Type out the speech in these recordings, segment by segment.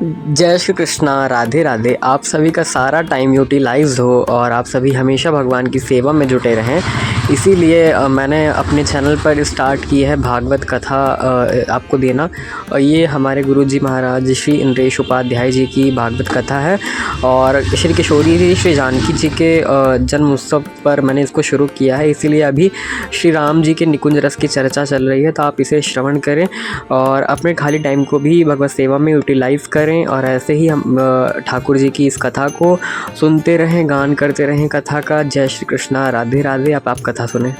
जय श्री कृष्णा, राधे राधे। आप सभी का सारा टाइम यूटिलाइज़ हो और आप सभी हमेशा भगवान की सेवा में जुटे रहें। इसीलिए मैंने अपने चैनल पर स्टार्ट की है भागवत कथा आपको देना। और ये हमारे गुरुजी महाराज श्री इंद्रेश उपाध्याय जी की भागवत कथा है और श्री किशोरी जी, श्री जानकी जी के जन्म उत्सव पर मैंने इसको शुरू किया है। इसीलिए अभी श्री राम जी के निकुंज रस की चर्चा चल रही है, तो आप इसे श्रवण करें और अपने खाली टाइम को भी भगवत सेवा में यूटिलाइज़ करें। और ऐसे ही हम ठाकुर जी की इस कथा को सुनते रहें, गान करते रहें कथा का। जय श्री कृष्णा, राधे राधे। आप कथा सुने।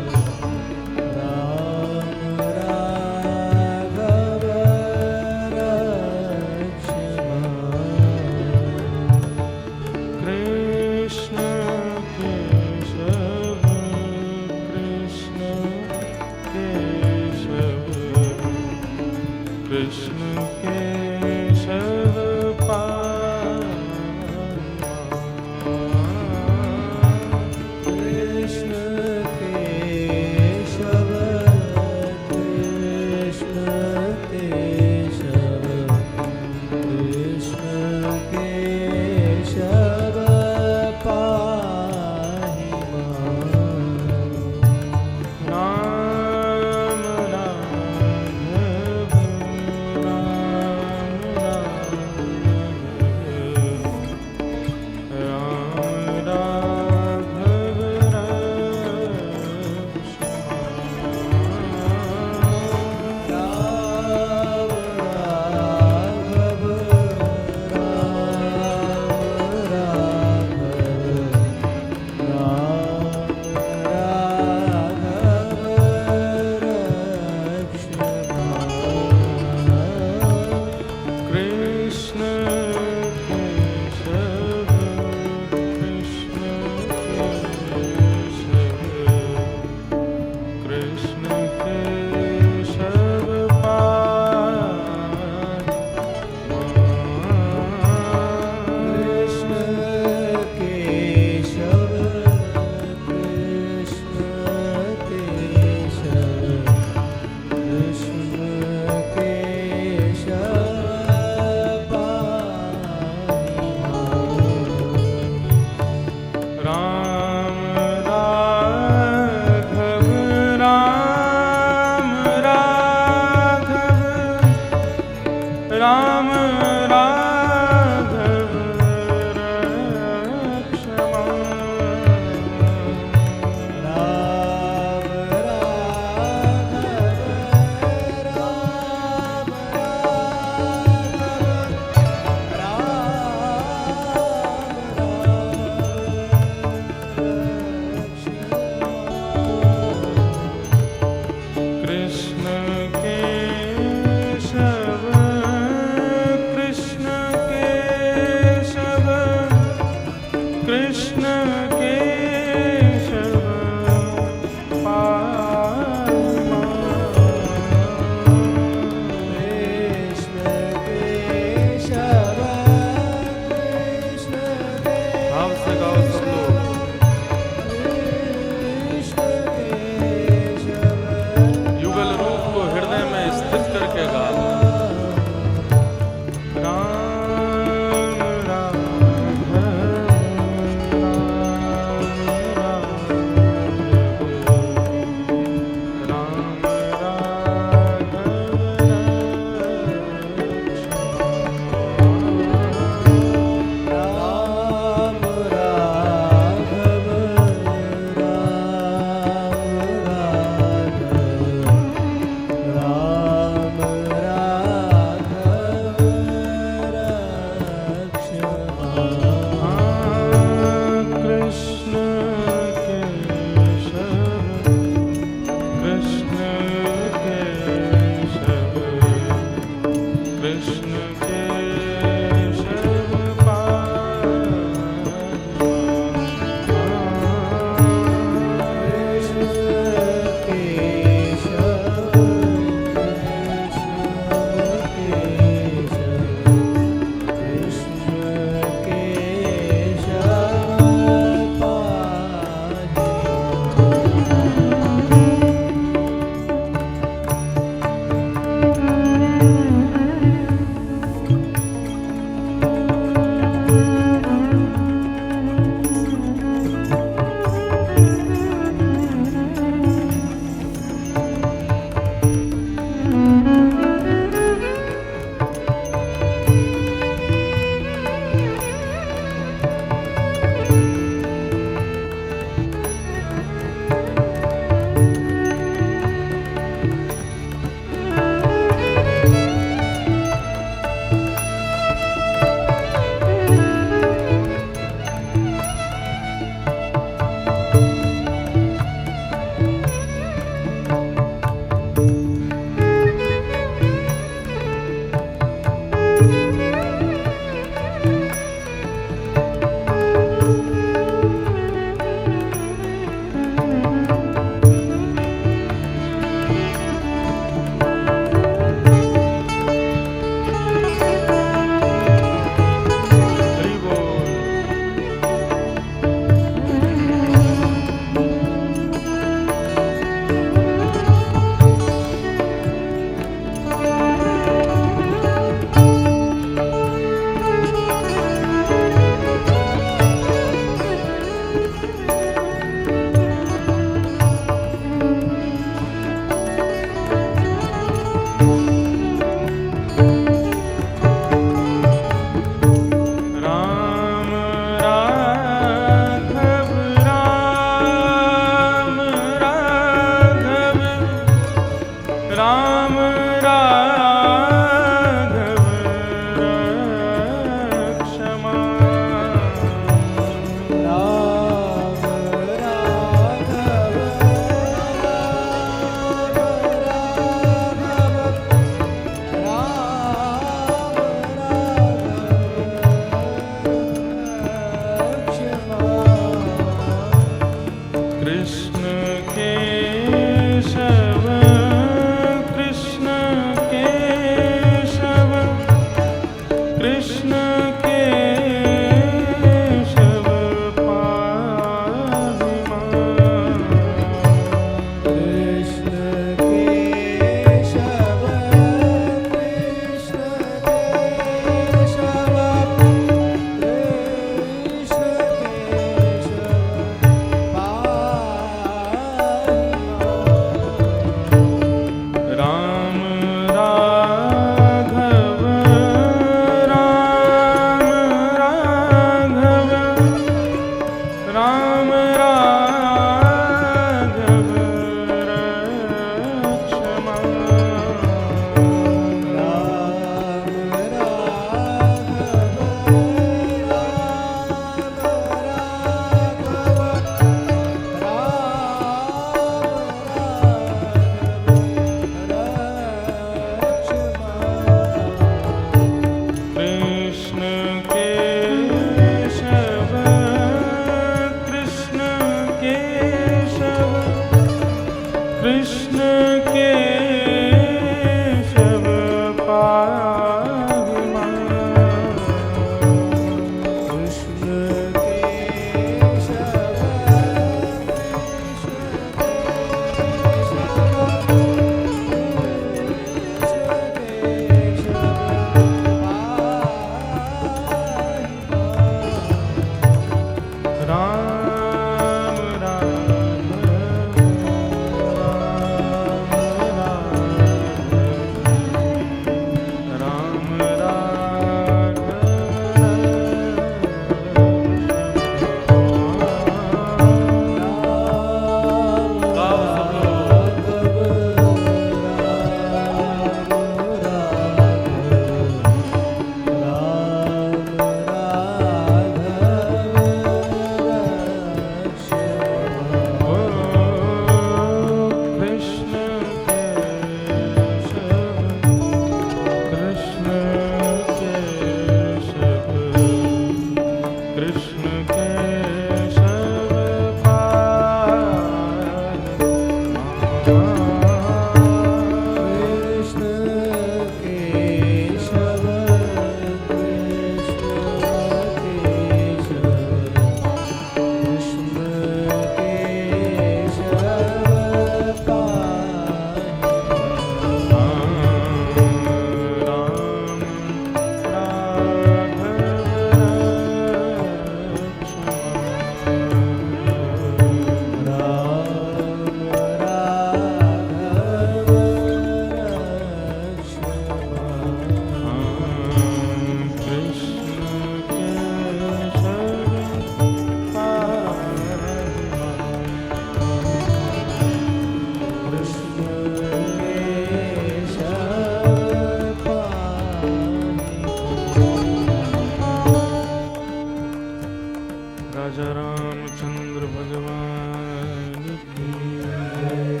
राजा रामचंद्र भगवान की जय।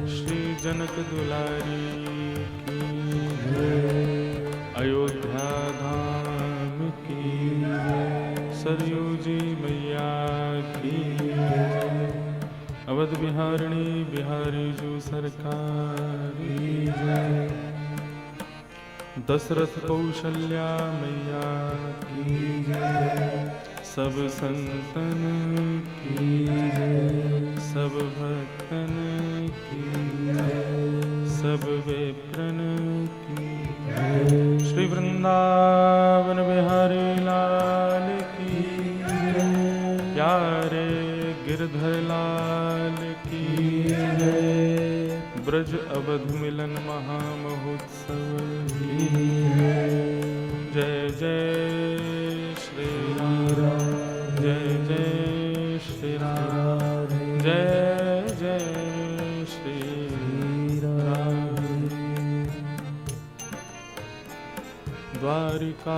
श्री जनक दुलारी की जय। अयोध्या धाम की जय। सरयू जी मैया की जय। अवध बिहारिणी बिहारी जू सरकार की जय। दशरथ कौशल्या मैया की जय। सब संतन की जय। सब भक्तन की जय। सब विप्रन की जय। श्री वृंदावन बिहारी लाल की जय। प्यारे गिरधर लाल की जय। ब्रज अवध मिलन महामहोत्सव की जय। जय श्री राम। जय जय श्री राम। जय जय श्री राम। द्वारिका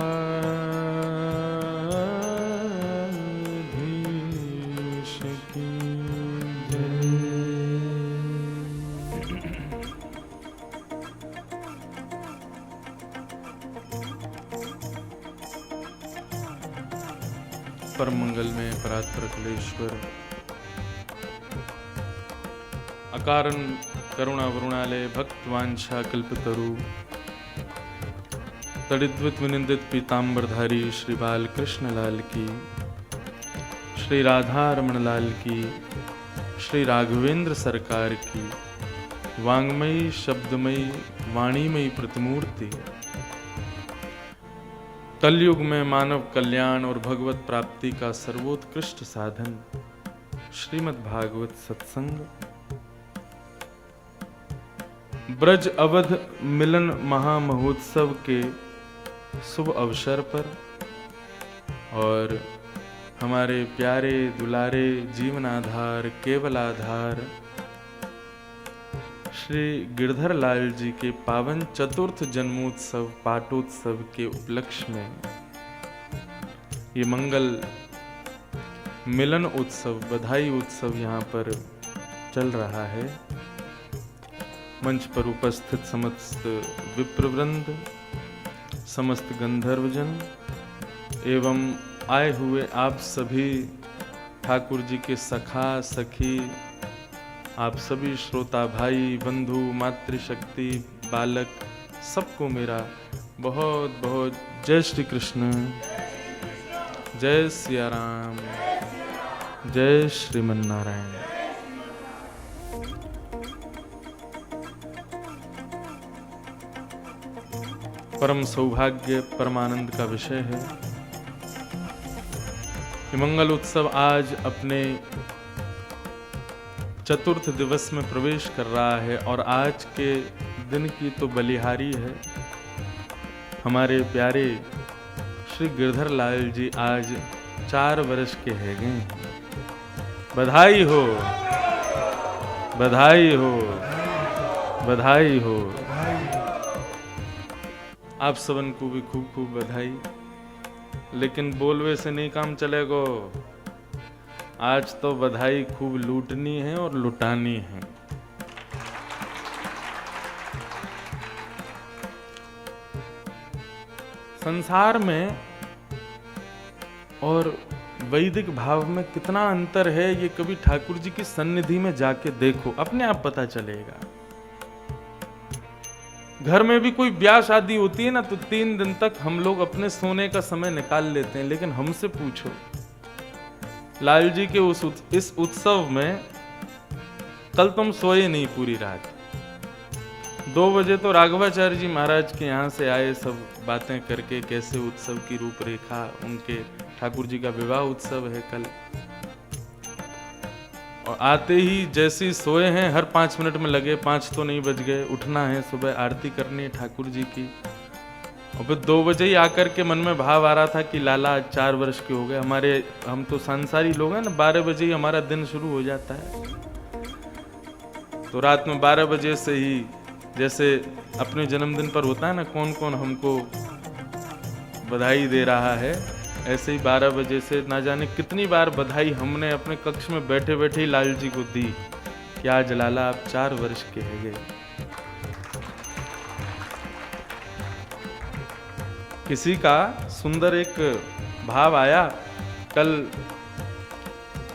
परम मंगल में परात्पर कलेश्वर अकारण करुणा वरुणालय भक्त वांछा कल्पतरु तड़िद्वित विनिंदित पीताम्बरधारी श्री बाल कृष्ण लाल की, श्री राधा रमण लाल की, श्री राघवेंद्र सरकार की वांग्मयी शब्दमयी वाणीमयी प्रतिमूर्ति कलयुग में मानव कल्याण और भगवत प्राप्ति का सर्वोत्कृष्ट साधन श्रीमद् भागवत सत्संग ब्रज अवध मिलन महामहोत्सव के शुभ अवसर पर और हमारे प्यारे दुलारे जीवनाधार केवल आधार श्री गिरधर लाल जी के पावन चतुर्थ जन्मोत्सव पाटोत्सव के उपलक्ष्य में ये मंगल मिलन उत्सव बधाई उत्सव यहाँ पर चल रहा है। मंच पर उपस्थित समस्त विप्रवृंद, समस्त गंधर्वजन एवं आए हुए आप सभी ठाकुर जी के सखा सखी, आप सभी श्रोता भाई बंधु मातृशक्ति बालक सबको मेरा बहुत बहुत जय श्री कृष्ण, जय सिया राम, जय श्रीमन नारायण। परम सौभाग्य परमानंद का विषय है। ये मंगल उत्सव आज अपने चतुर्थ दिवस में प्रवेश कर रहा है और आज के दिन की तो बलिहारी है। हमारे प्यारे श्री गिरधर लाल जी आज 4 वर्ष के हैं गए। बधाई हो, बधाई हो, बधाई हो। आप सबन को भी खूब खूब बधाई। लेकिन बोलवे से नहीं काम चलेगा, आज तो बधाई खूब लूटनी है और लुटानी है। संसार में और वैदिक भाव में कितना अंतर है ये कभी ठाकुर जी की सन्निधि में जाके देखो, अपने आप पता चलेगा। घर में भी कोई ब्याह शादी होती है ना तो 3 दिन तक हम लोग अपने सोने का समय निकाल लेते हैं, लेकिन हमसे पूछो लाल जी के इस उत्सव में कल तुम सोए नहीं पूरी रात। 2 बजे तो राघवाचार्य जी महाराज के यहाँ से आए, सब बातें करके कैसे उत्सव की रूपरेखा, उनके ठाकुर जी का विवाह उत्सव है कल, और आते ही जैसे सोए हैं हर 5 मिनट में लगे, 5 तो नहीं बज गए, उठना है, सुबह आरती करनी है ठाकुर जी की। और फिर 2 बजे ही आकर के मन में भाव आ रहा था कि लाला 4 वर्ष के हो गए। हम तो संसारी लोग हैं ना, 12 बजे ही हमारा दिन शुरू हो जाता है। तो रात में 12 बजे से ही जैसे अपने जन्मदिन पर होता है ना, कौन कौन हमको बधाई दे रहा है, ऐसे ही 12 बजे से ना जाने कितनी बार बधाई हमने अपने कक्ष में बैठे बैठे ही लाल जी को दी कि आज लाला आप 4 वर्ष के हैं गए। किसी का सुंदर एक भाव आया। कल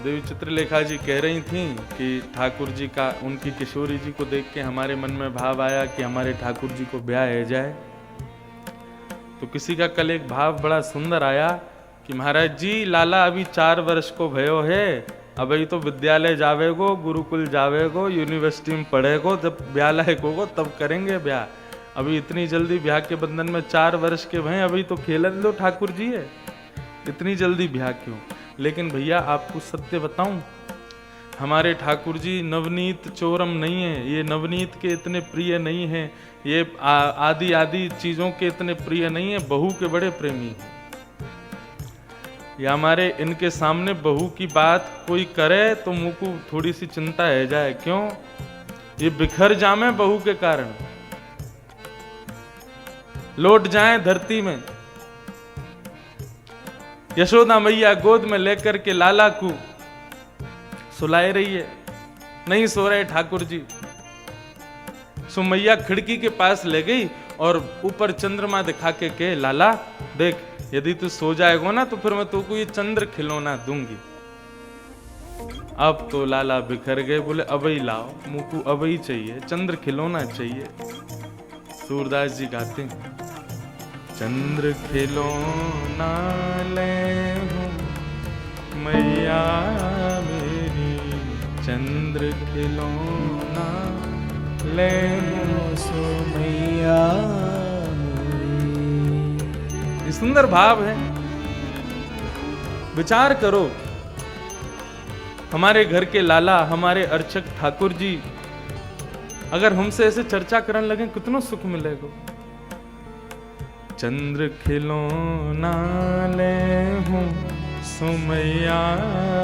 देवी चित्रलेखा जी कह रही थी कि ठाकुर जी का, उनकी किशोरी जी को देख के हमारे मन में भाव आया कि हमारे ठाकुर जी को ब्याह है जाए। तो किसी का कल एक भाव बड़ा सुंदर आया कि महाराज जी लाला अभी 4 वर्ष को भयो है, अभी तो विद्यालय जावेगो, गुरुकुल जावेगो, यूनिवर्सिटी में पढ़ेगो, जब ब्याह लायक होगो तब करेंगे ब्याह। अभी इतनी जल्दी ब्याह के बंधन में 4 वर्ष के भय, अभी तो खेलन लो ठाकुर जी है, इतनी जल्दी ब्याह क्यों? लेकिन भैया आपको सत्य बताऊं, हमारे ठाकुर जी नवनीत चोरम नहीं है, ये नवनीत के इतने प्रिय नहीं है, ये आदि आदि चीजों के इतने प्रिय नहीं है, बहू के बड़े प्रेमी हैं। या हमारे इनके सामने बहू की बात कोई करे तो मुंह को थोड़ी सी चिंता है जाए, क्यों? ये बिखर जामे बहू के कारण, लौट जाएं धरती में। यशोदा मैया गोद में लेकर के लाला को सुलाए रही है, नहीं सो रहे ठाकुर जी। सो मैया खिड़की के पास ले गई और ऊपर चंद्रमा दिखा के कहे, लाला देख, यदि तू सो जाएगा ना तो फिर मैं तुमको ये चंद्र खिलौना दूंगी। अब तो लाला बिखर गए, बोले अबई लाओ, मुझको अबई चाहिए, चंद्र खिलौना चाहिए। सूरदास जी गाते हैं, चंद्र खिलौना ले हूं मैया मेरी, चंद्र खिलौना ले हूं सो मैया मेरी। ये सुंदर भाव है। विचार करो, हमारे घर के लाला, हमारे अर्चक ठाकुर जी अगर हमसे ऐसे चर्चा करने लगे, कितना सुख मिलेगा। चंद्र खिलौना ले हूं सुमैया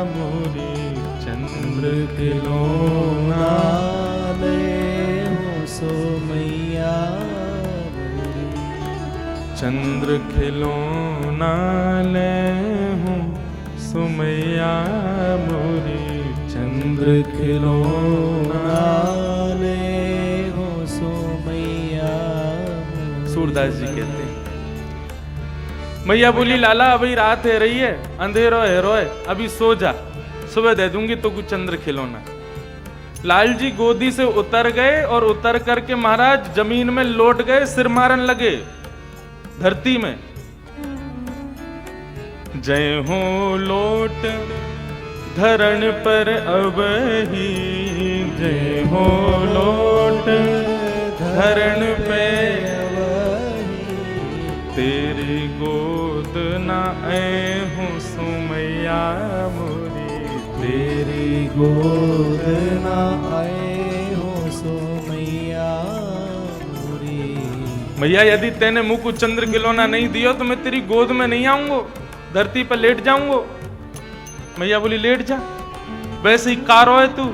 मोरी, चंद्र खिलौना ले हूं सुमैया मोरी, चंद्र खिलौना ले हूं सुमैया मोरी, चंद्र खिलौना ले हूं सुमैया। सूरदास जी कहते हैं, मैया बोली लाला अभी रात है रही है, अंधेरो है रोए, अभी सो जा, सुबह दे दूंगी तो कुछ चंद्र खिलौना। लाल जी गोदी से उतर गए और उतर करके महाराज जमीन में लौट गए, सिर मारन लगे धरती में। जय हो लोट धरण पर अब ही, जय हो लोट धरण पे तेरी गोद ना आए हूँ सुमैया मोरी, तेरी गोद ना आए हूँ सुमैया मोरी। मैया यदि तेने मुँह को चंद्र खिलौना नहीं दिया तो मैं तेरी गोद में नहीं आऊंगा, धरती पर लेट जाऊंगा। मैया बोली लेट जा, वैसे ही कारो है तू,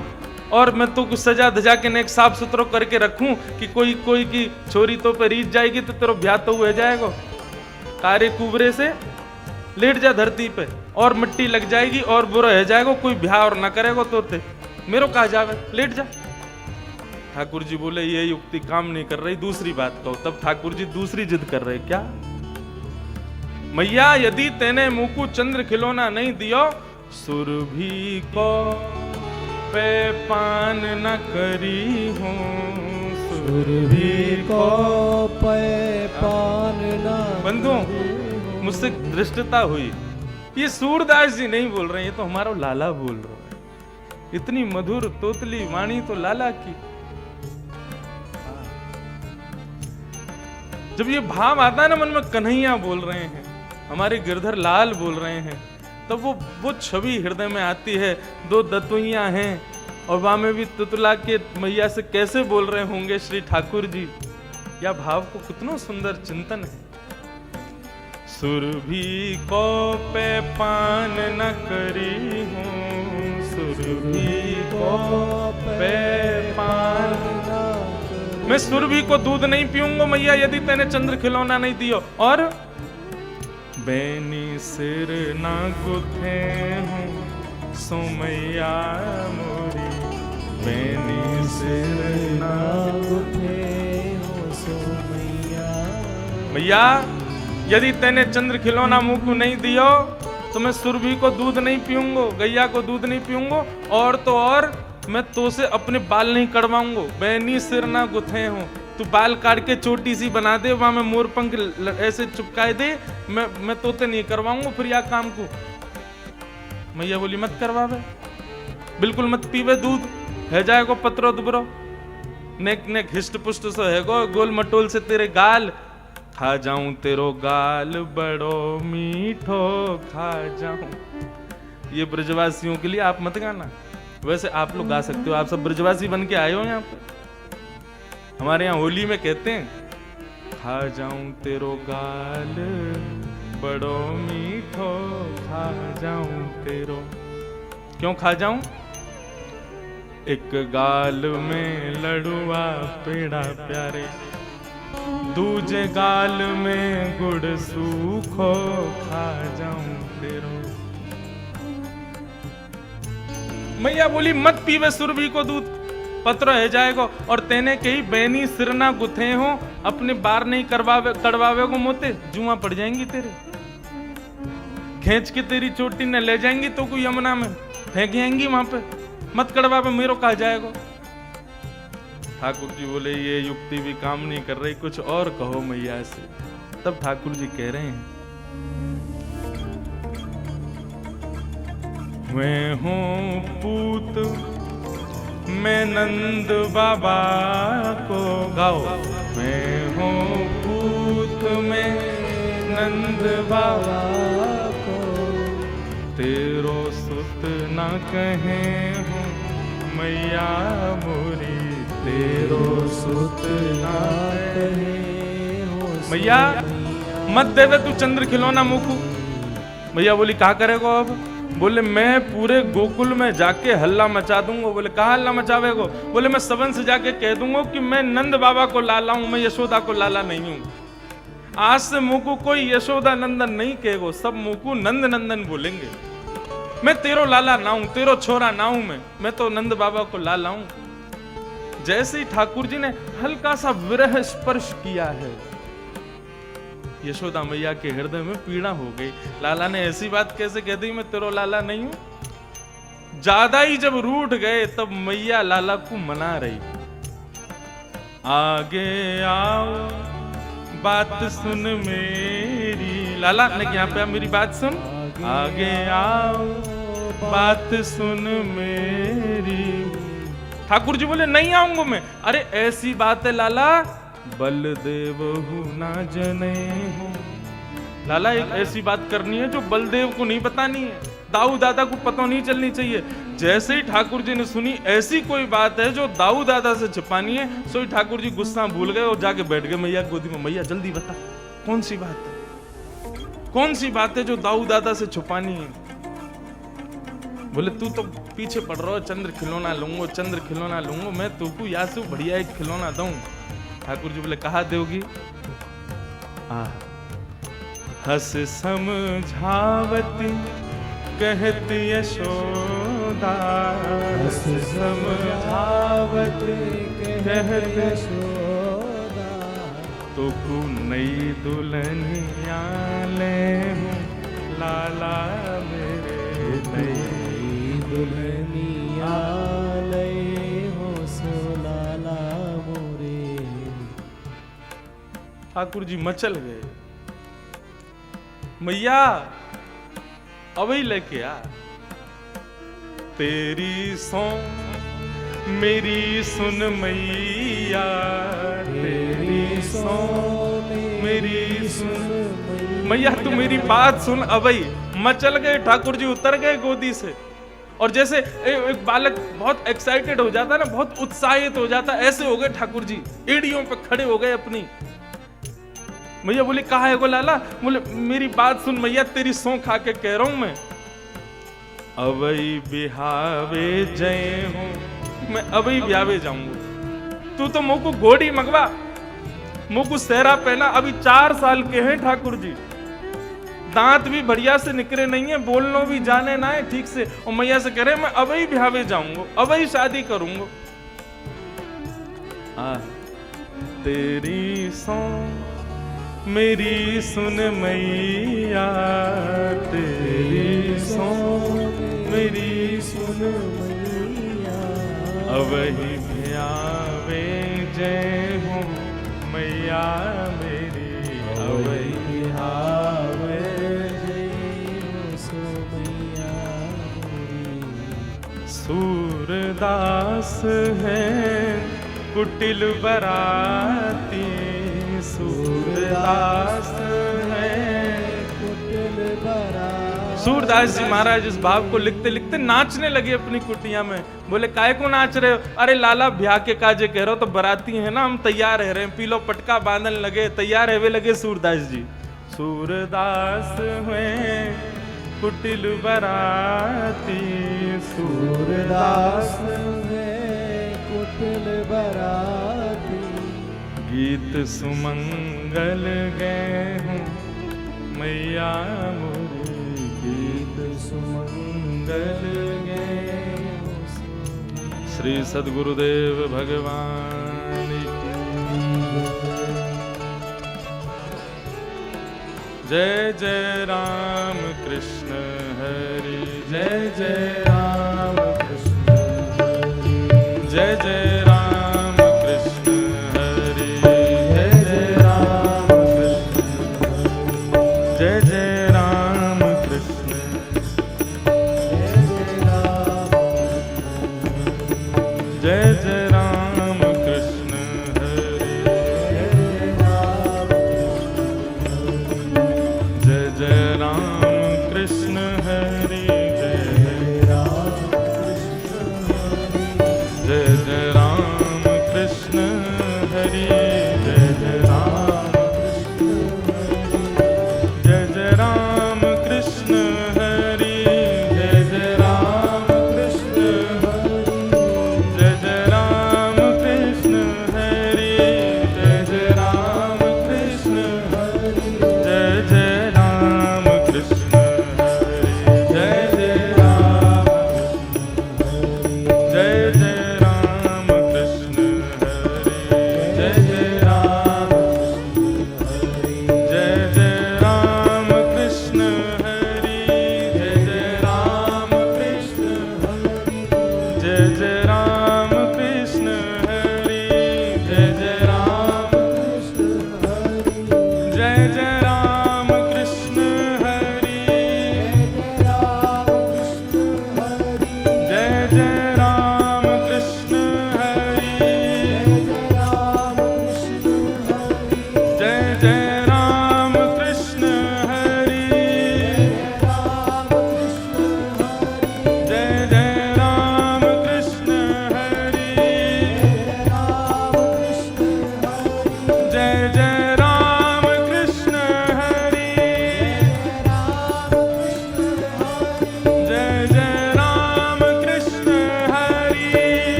और मैं तो कुछ सजा धजा के नेक साफ सुथरा करके रखूं कि कोई की छोरी तो पे रीत जाएगी तो तेरा ब्याह तो हो जाएगा। कारे कुबरे से लेट जा धरती पे, और मिट्टी लग जाएगी और बुरा हो जाएगा, कोई ब्याह और ना करेगा तो ते मेरो कहा जावे, लेट जा। ठाकुर जी बोले ये युक्ति काम नहीं कर रही, दूसरी बात कहो। तब ठाकुर जी दूसरी जिद कर रहे, क्या? मैया यदि तेने मुंह को चंद्र खिलौना नहीं दियो, सुरभि को पे पान न करी हूँ, सुरभि को पे पान न। बंधुओं, मुझसे दृष्टता हुई, ये सूरदास जी नहीं बोल रहे, ये तो हमारा लाला बोल रहा है। इतनी मधुर तोतली वाणी तो लाला की। जब ये भाव आता है ना मन में, कन्हैया बोल रहे हैं, हमारे गिरधर लाल बोल रहे हैं, तब वो छवि हृदय में आती है। दो दतुइया हैं और वहां में भी तुतला के मैया से कैसे बोल रहे होंगे श्री ठाकुर जी। या भाव को कितना सुंदर चिंतन है। सुरभि को पे पान न करी हूँ, सुरभि को पे पान न। मैं सुरभि को दूध नहीं पीऊंगा मैया यदि तेने चंद्र खिलौना नहीं दियो। और बेनी सिर ना गुथे हूँ सो मैया मोरी, बेनी सिर ना गुथे हूँ सो मैया। मैया यदि तेने चंद्र खिलौना मुँह को नहीं दियो तो मैं सुरभि को दूध नहीं पीऊंगो, गैया को दूध नहीं पीऊंगो, और तो और मैं तो से अपने बाल नहीं कड़वाऊंगो। बैनी सिर ना गुथे हूँ, तू बाल काट के छोटी सी बना दे, वहां में मोर पंख ऐसे चिपकाए दे, मैं तोते नहीं करवाऊंगा फिर या काम को। मैया बोली मत करवावे, बिल्कुल मत पीवे दूध, है जाएगो पत्रो दुबरो, नेक नेक हिस्ट पुष्ट सो है गो, गोल मटोल से तेरे गाल, खा जाऊं तेरो गाल बड़ो मीठो खा जाऊं। ये ब्रजवासियों के लिए आप मत गाना, वैसे आप लोग गा सकते हो, आप सब ब्रजवासी बन के आए हो यहाँ पे। हमारे यहाँ होली में कहते हैं खा जाऊं तेरो गाल बड़ो मीठो खा जाऊं तेरो। क्यों खा जाऊं? एक गाल में लड़ुआ पेड़ा प्यारे, दूजे गाल में गुड़ सूखो खा जाऊं तेरो। मैया बोली मत पीवे सुरभि को दूध, पत्र है जाएगो, और तेने कही बैनी सिरना गुथे हो, अपने बार नहीं करवावे कड़वावे को मोते, जुआ पड़ जाएंगी तेरे, खींच के तेरी चोटी न ले जाएंगी तो कोई यमुना में फेंक जाएंगी वहां पे, मत कड़वावे मेरो कहा जाएगो। ठाकुर जी बोले ये युक्ति भी काम नहीं कर रही, कुछ और कहो मैया से। तब ठाकुर जी कह रहे हैं मैं हूं पूत मैं नंद बाबा को गाओ, मैं हूं पूत मैं नंद बाबा को, तेरो सुत ना कहे हूँ मैया मोरी, तेरो सुत ना कहे हो मैया। मत देवे तू चंद्र खिलौना मुकू। मैया बोली क्या करेगो अब? बोले मैं पूरे गोकुल में जाके हल्ला मचा दूंगा। बोले कहा हल्ला मचावेगो? बोले मैं सबन से जाके कह दूंगा कि मैं नंद बाबा को लाला हूं, मैं यशोदा को लाला नहीं हूं। आज से मुकू कोई यशोदा नंदन नहीं कहेगो, सब मुकू नंद नंदन बोलेंगे। मैं तेरो लाला ना हूं, तेरो छोरा ना हूं, मैं तो नंद बाबा को लाला हूं। जैसे ही ठाकुर जी ने हल्का सा विरह स्पर्श किया है, यशोदा मैया के हृदय में पीड़ा हो गई। लाला ने ऐसी बात कैसे कह दी, मैं तेरो लाला नहीं हूं। ज्यादा ही जब रूठ गए तब मैया लाला को मना रही, आगे आओ बात सुन मेरी। लाला ने यहाँ पे मेरी बात सुन, आगे आओ बात सुन मेरी। ठाकुर जी बोले नहीं आऊंगा मैं। अरे ऐसी बात है लाला, बलदेव हूं ना जने हो। लाला एक ऐसी बात करनी है जो बलदेव को नहीं बतानी है, दाऊ दादा को पता नहीं चलनी चाहिए। जैसे ही ठाकुर जी ने सुनी ऐसी कोई बात है जो दाऊ दादा से छिपानी है, सो ही ठाकुर जी गुस्सा भूल गए और जाके बैठ गए मैया गोदी में। मैया जल्दी बता कौन सी बात है, कौन सी बात है जो दाऊ दादा से छुपानी है? बोले तू तो पीछे पड़ रहा हो, चंद्र खिलौना लूंगा, चंद्र खिलौना लूंगा, मैं तुमको या से बढ़िया एक खिलौना दूं। ठाकुर जी बोले कहा दोगी? हस समझावती कहती यशोदा, हस समझावती कहती यशोदा, तो को नई दुल्हनिया ले हूं लाला मेरे, नई दुल्हनिया ले हो सो लाला मोरे। ठाकुर जी मचल गए, मैया अभी लेके आ, तेरी सो मेरी सुन मैया, तेरी सो मेरी सुन मैया, तू मेरी बात सुन। अभी मचल गए, ठाकुर जी उतर गए गोदी से। और जैसे एक बालक बहुत एक्साइटेड हो जाता है ना, बहुत उत्साहित हो जाता है, ऐसे हो गए ठाकुर जी, एड़ियों पे खड़े हो गए अपनी। मैया बोली कहा है गो लाला? बोले मेरी बात सुन मैया, तेरी सौं खा के कह रहा हूं मैं, अवई बिहावे जय हूं, मैं अवई बिहावे जाऊंगा। तू तो मुंह को घोड़ी मंगवा, मुंह को सेहरा पहना। अभी 4 साल के हैं ठाकुर जी, दांत भी बढ़िया से निकले नहीं है, बोलनो भी जाने ना है ठीक से, और मैया से कह रहे मैं अब ही ब्यावे जाऊंगा, अब ही शादी करूंगा। तेरी सौ मेरी सुन मैया, तेरी सौ मेरी सुन मैया, अब ही ब्यावे जय हो मैया मेरी, अब ही ब्यावे जय हो मैया मेरी। सूरदास है कुटिल बराती, सूरदास है कुटिल बराती। सूरदास जी महाराज इस भाव को लिखते लिखते नाचने लगे अपनी कुटिया में। बोले काय को नाच रहे हो? अरे लाला ब्याह के काजे कह रहे हो, तो बराती है ना, हम तैयार रह रहे हैं, पीलो पटका बांधन लगे, तैयार है वे लगे सूरदास जी। सूरदास हुए कुटिल बराती, सूरदास कुटिल बराती, गीत सुमंगल गए हूँ मैया मोरी, गीत सुमंगल गए हूँ। श्री सद्गुरुदेव भगवान की जय। जय राम कृष्ण हरि, जय जय राम कृष्ण हरि, जय जय राम कृष्ण हरि, जय जय राम कृष्ण हरि, जय जय राम कृष्ण, जय जय राम कृष्ण हरि, जय जय राम कृष्ण हरि, जय जय राम कृष्ण हरि, जय जय राम कृष्ण हरि, जय जय राम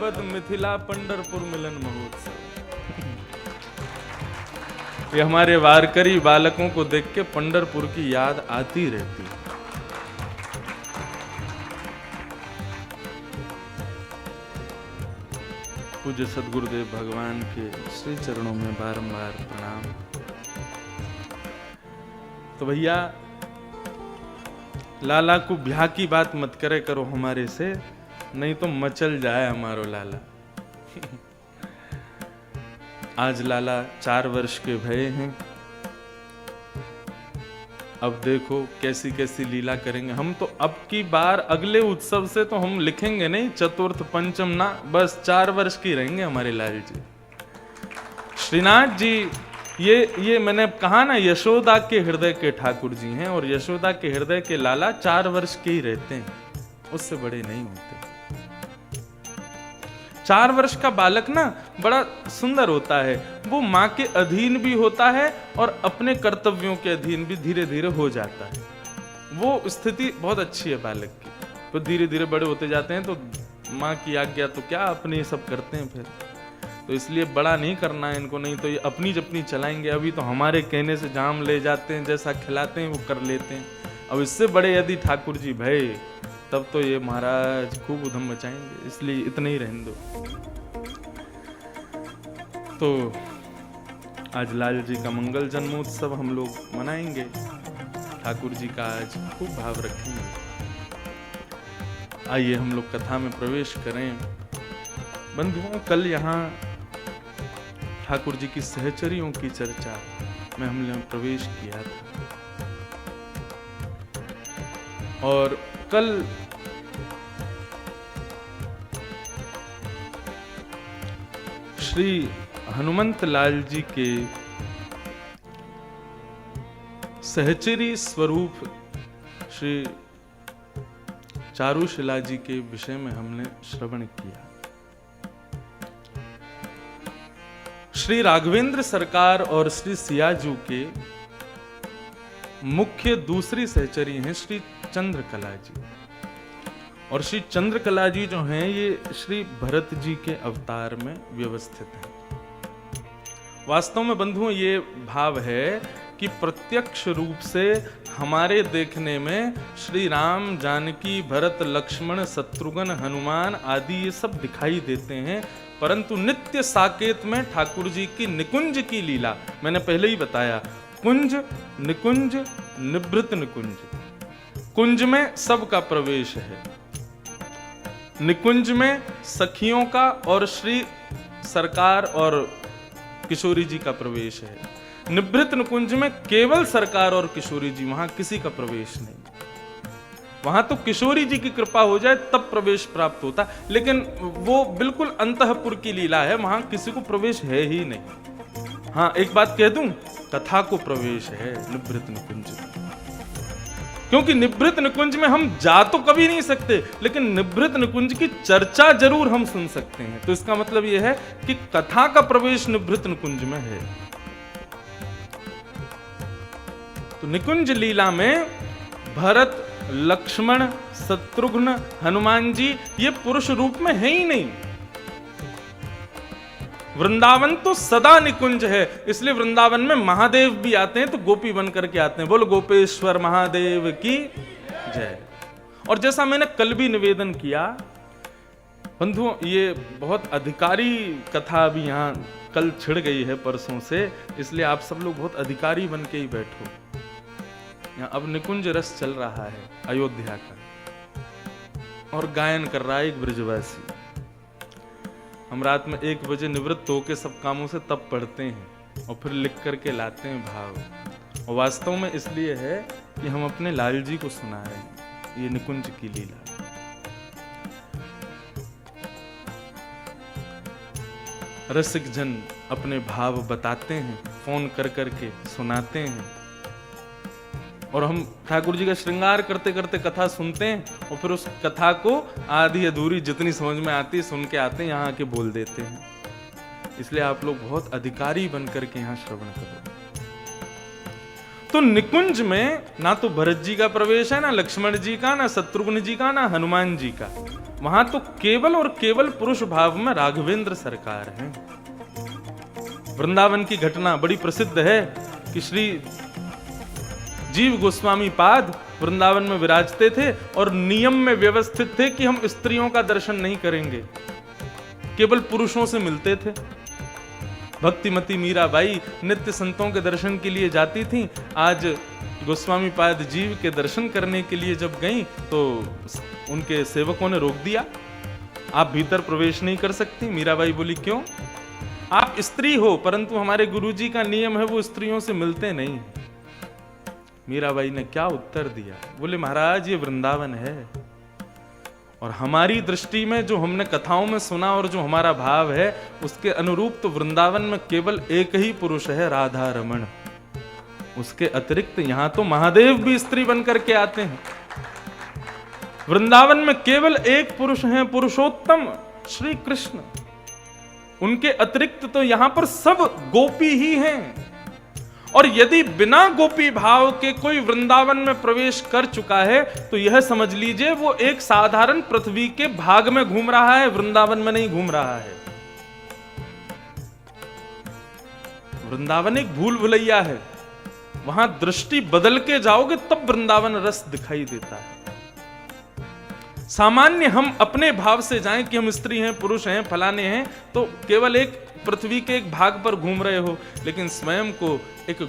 बद मिथिला पंढरपुर मिलन महोत्सव। ये हमारे वारकरी बालकों को देख के पंढरपुर की याद आती रहती है। पूज्य सद्गुरुदेव भगवान के श्री चरणों में बारंबार प्रणाम। तो भैया लाला को ब्याह की बात मत करे करो हमारे से, नहीं तो मचल जाए हमारो लाला। आज लाला 4 वर्ष के भये हैं। अब देखो कैसी कैसी लीला करेंगे। हम तो अब की बार अगले उत्सव से तो हम लिखेंगे नहीं चतुर्थ पंचम ना, बस 4 वर्ष की रहेंगे हमारे लाल जी। श्रीनाथ जी ये मैंने कहा ना, यशोदा के हृदय के ठाकुर जी हैं और यशोदा के हृदय के लाला 4 वर्ष के ही रहते हैं, उससे बड़े नहीं होते। 4 वर्ष का बालक ना बड़ा सुंदर होता है, वो माँ के अधीन भी होता है और अपने कर्तव्यों के अधीन भी धीरे धीरे हो जाता है। वो स्थिति बहुत अच्छी है बालक की। तो धीरे धीरे बड़े होते जाते हैं तो माँ की आज्ञा तो क्या, अपने ये सब करते हैं फिर। तो इसलिए बड़ा नहीं करना है इनको, नहीं तो ये अपनी चलाएंगे। अभी तो हमारे कहने से जाम ले जाते हैं, जैसा खिलाते हैं वो कर लेते हैं। अब इससे बड़े यदि ठाकुर जी भय तब तो ये महाराज खूब उधम मचाएंगे, इसलिए इतना ही रहने दो। तो आज लाल जी का मंगल जन्मोत्सव हम लोग मनाएंगे, ठाकुर जी का आज खूब भाव रखेंगे। आइए हम लोग कथा में प्रवेश करें। बंधुओं, कल यहाँ ठाकुर जी की सहचरियों की चर्चा में हमने प्रवेश किया था और कल श्री हनुमंत लाल जी के सहचरी स्वरूप श्री चारुशिला जी के विषय में हमने श्रवण किया। श्री राघवेंद्र सरकार और श्री सियाजू के मुख्य दूसरी सहचरी हैं श्री चंद्रकला जी, और श्री चंद्रकला जी जो हैं ये श्री भरत जी के अवतार में व्यवस्थित हैं। वास्तव में बंधुओं ये भाव है कि प्रत्यक्ष रूप से हमारे देखने में श्री राम, जानकी, भरत, लक्ष्मण, शत्रुघ्न, हनुमान आदि ये सब दिखाई देते हैं, परंतु नित्य साकेत में ठाकुर जी की निकुंज की लीला, मैंने पहले ही बताया, कुंज, निकुंज, निभृत निकुंज। कुंज में सबका प्रवेश है, निकुंज में सखियों का और श्री सरकार और किशोरी जी का प्रवेश है। निभृत निकुंज में केवल सरकार और किशोरी जी, वहां किसी का प्रवेश नहीं। वहां तो किशोरी जी की कृपा हो जाए तब प्रवेश प्राप्त होता, लेकिन वो बिल्कुल अंतःपुर की लीला है, वहां किसी को प्रवेश है ही नहीं। हाँ, एक बात कह दूं, कथा को प्रवेश है निभृत निकुंज, क्योंकि निभृत निकुंज में हम जा तो कभी नहीं सकते, लेकिन निभृत निकुंज की चर्चा जरूर हम सुन सकते हैं। तो इसका मतलब यह है कि कथा का प्रवेश निभृत निकुंज में है। तो निकुंज लीला में भरत, लक्ष्मण, शत्रुघ्न, हनुमान जी ये पुरुष रूप में है ही नहीं। वृंदावन तो सदा निकुंज है, इसलिए वृंदावन में महादेव भी आते हैं तो गोपी बन करके आते हैं। बोलो गोपेश्वर महादेव की जय। और जैसा मैंने कल भी निवेदन किया बंधुओं, ये बहुत अधिकारी कथा अभी यहाँ कल छिड़ गई है परसों से, इसलिए आप सब लोग बहुत अधिकारी बन के ही बैठो। यहाँ अब निकुंज रस चल रहा है अयोध्या का, और गायन कर रहा है एक ब्रजवासी। हम रात में 1 बजे निवृत्त होकर सब कामों से तब पढ़ते हैं और फिर लिख करके लाते हैं भाव। और वास्तव में इसलिए है कि हम अपने लाल जी को सुना रहे हैं ये निकुंज की लीला। रसिक जन अपने भाव बताते हैं, फोन कर करके सुनाते हैं, और हम ठाकुर जी का श्रृंगार करते करते कथा सुनते हैं और फिर उस कथा को आधी अधूरी जितनी समझ में आती है सुन के आते हैं, यहाँ आके बोल देते हैं। इसलिए आप लोग बहुत अधिकारी बन करके यहाँ श्रवण करो। तो निकुंज में ना तो भरत जी का प्रवेश है, ना लक्ष्मण जी का, ना शत्रुघ्न जी का, ना हनुमान जी का। वहां तो केवल और केवल पुरुष भाव में राघवेंद्र सरकार हैं। वृंदावन की घटना बड़ी प्रसिद्ध है कि श्री जीव गोस्वामी पाद वृंदावन में विराजते थे और नियम में व्यवस्थित थे कि हम स्त्रियों का दर्शन नहीं करेंगे, केवल पुरुषों से मिलते थे। भक्तिमती मीराबाई नित्य संतों के दर्शन के लिए जाती थी। आज गोस्वामी पाद जीव के दर्शन करने के लिए जब गईं तो उनके सेवकों ने रोक दिया, आप भीतर प्रवेश नहीं कर सकती। मीराबाई बोली क्यों? आप स्त्री हो, परंतु हमारे गुरुजी का नियम है वो स्त्रियों से मिलते नहीं। मीराबाई ने क्या उत्तर दिया? बोले महाराज ये वृंदावन है और हमारी दृष्टि में जो हमने कथाओं में सुना और जो हमारा भाव है उसके अनुरूप तो वृंदावन में केवल एक ही पुरुष है, राधा रमण। उसके अतिरिक्त यहां तो महादेव भी स्त्री बनकर के आते हैं। वृंदावन में केवल एक पुरुष हैं, पुरुषोत्तम श्री कृष्ण। उनके अतिरिक्त तो यहां पर सब गोपी ही हैं। और यदि बिना गोपी भाव के कोई वृंदावन में प्रवेश कर चुका है तो यह समझ लीजिए वो एक साधारण पृथ्वी के भाग में घूम रहा है, वृंदावन में नहीं घूम रहा है। वृंदावन एक भूल भुलैया है, वहां दृष्टि बदल के जाओगे तब वृंदावन रस दिखाई देता है। सामान्य हम अपने भाव से जाएं कि हम स्त्री हैं, पुरुष हैं, फलाने हैं, तो केवल एक पृथ्वी के एक भाग पर घूम रहे हो। लेकिन स्वयं को एक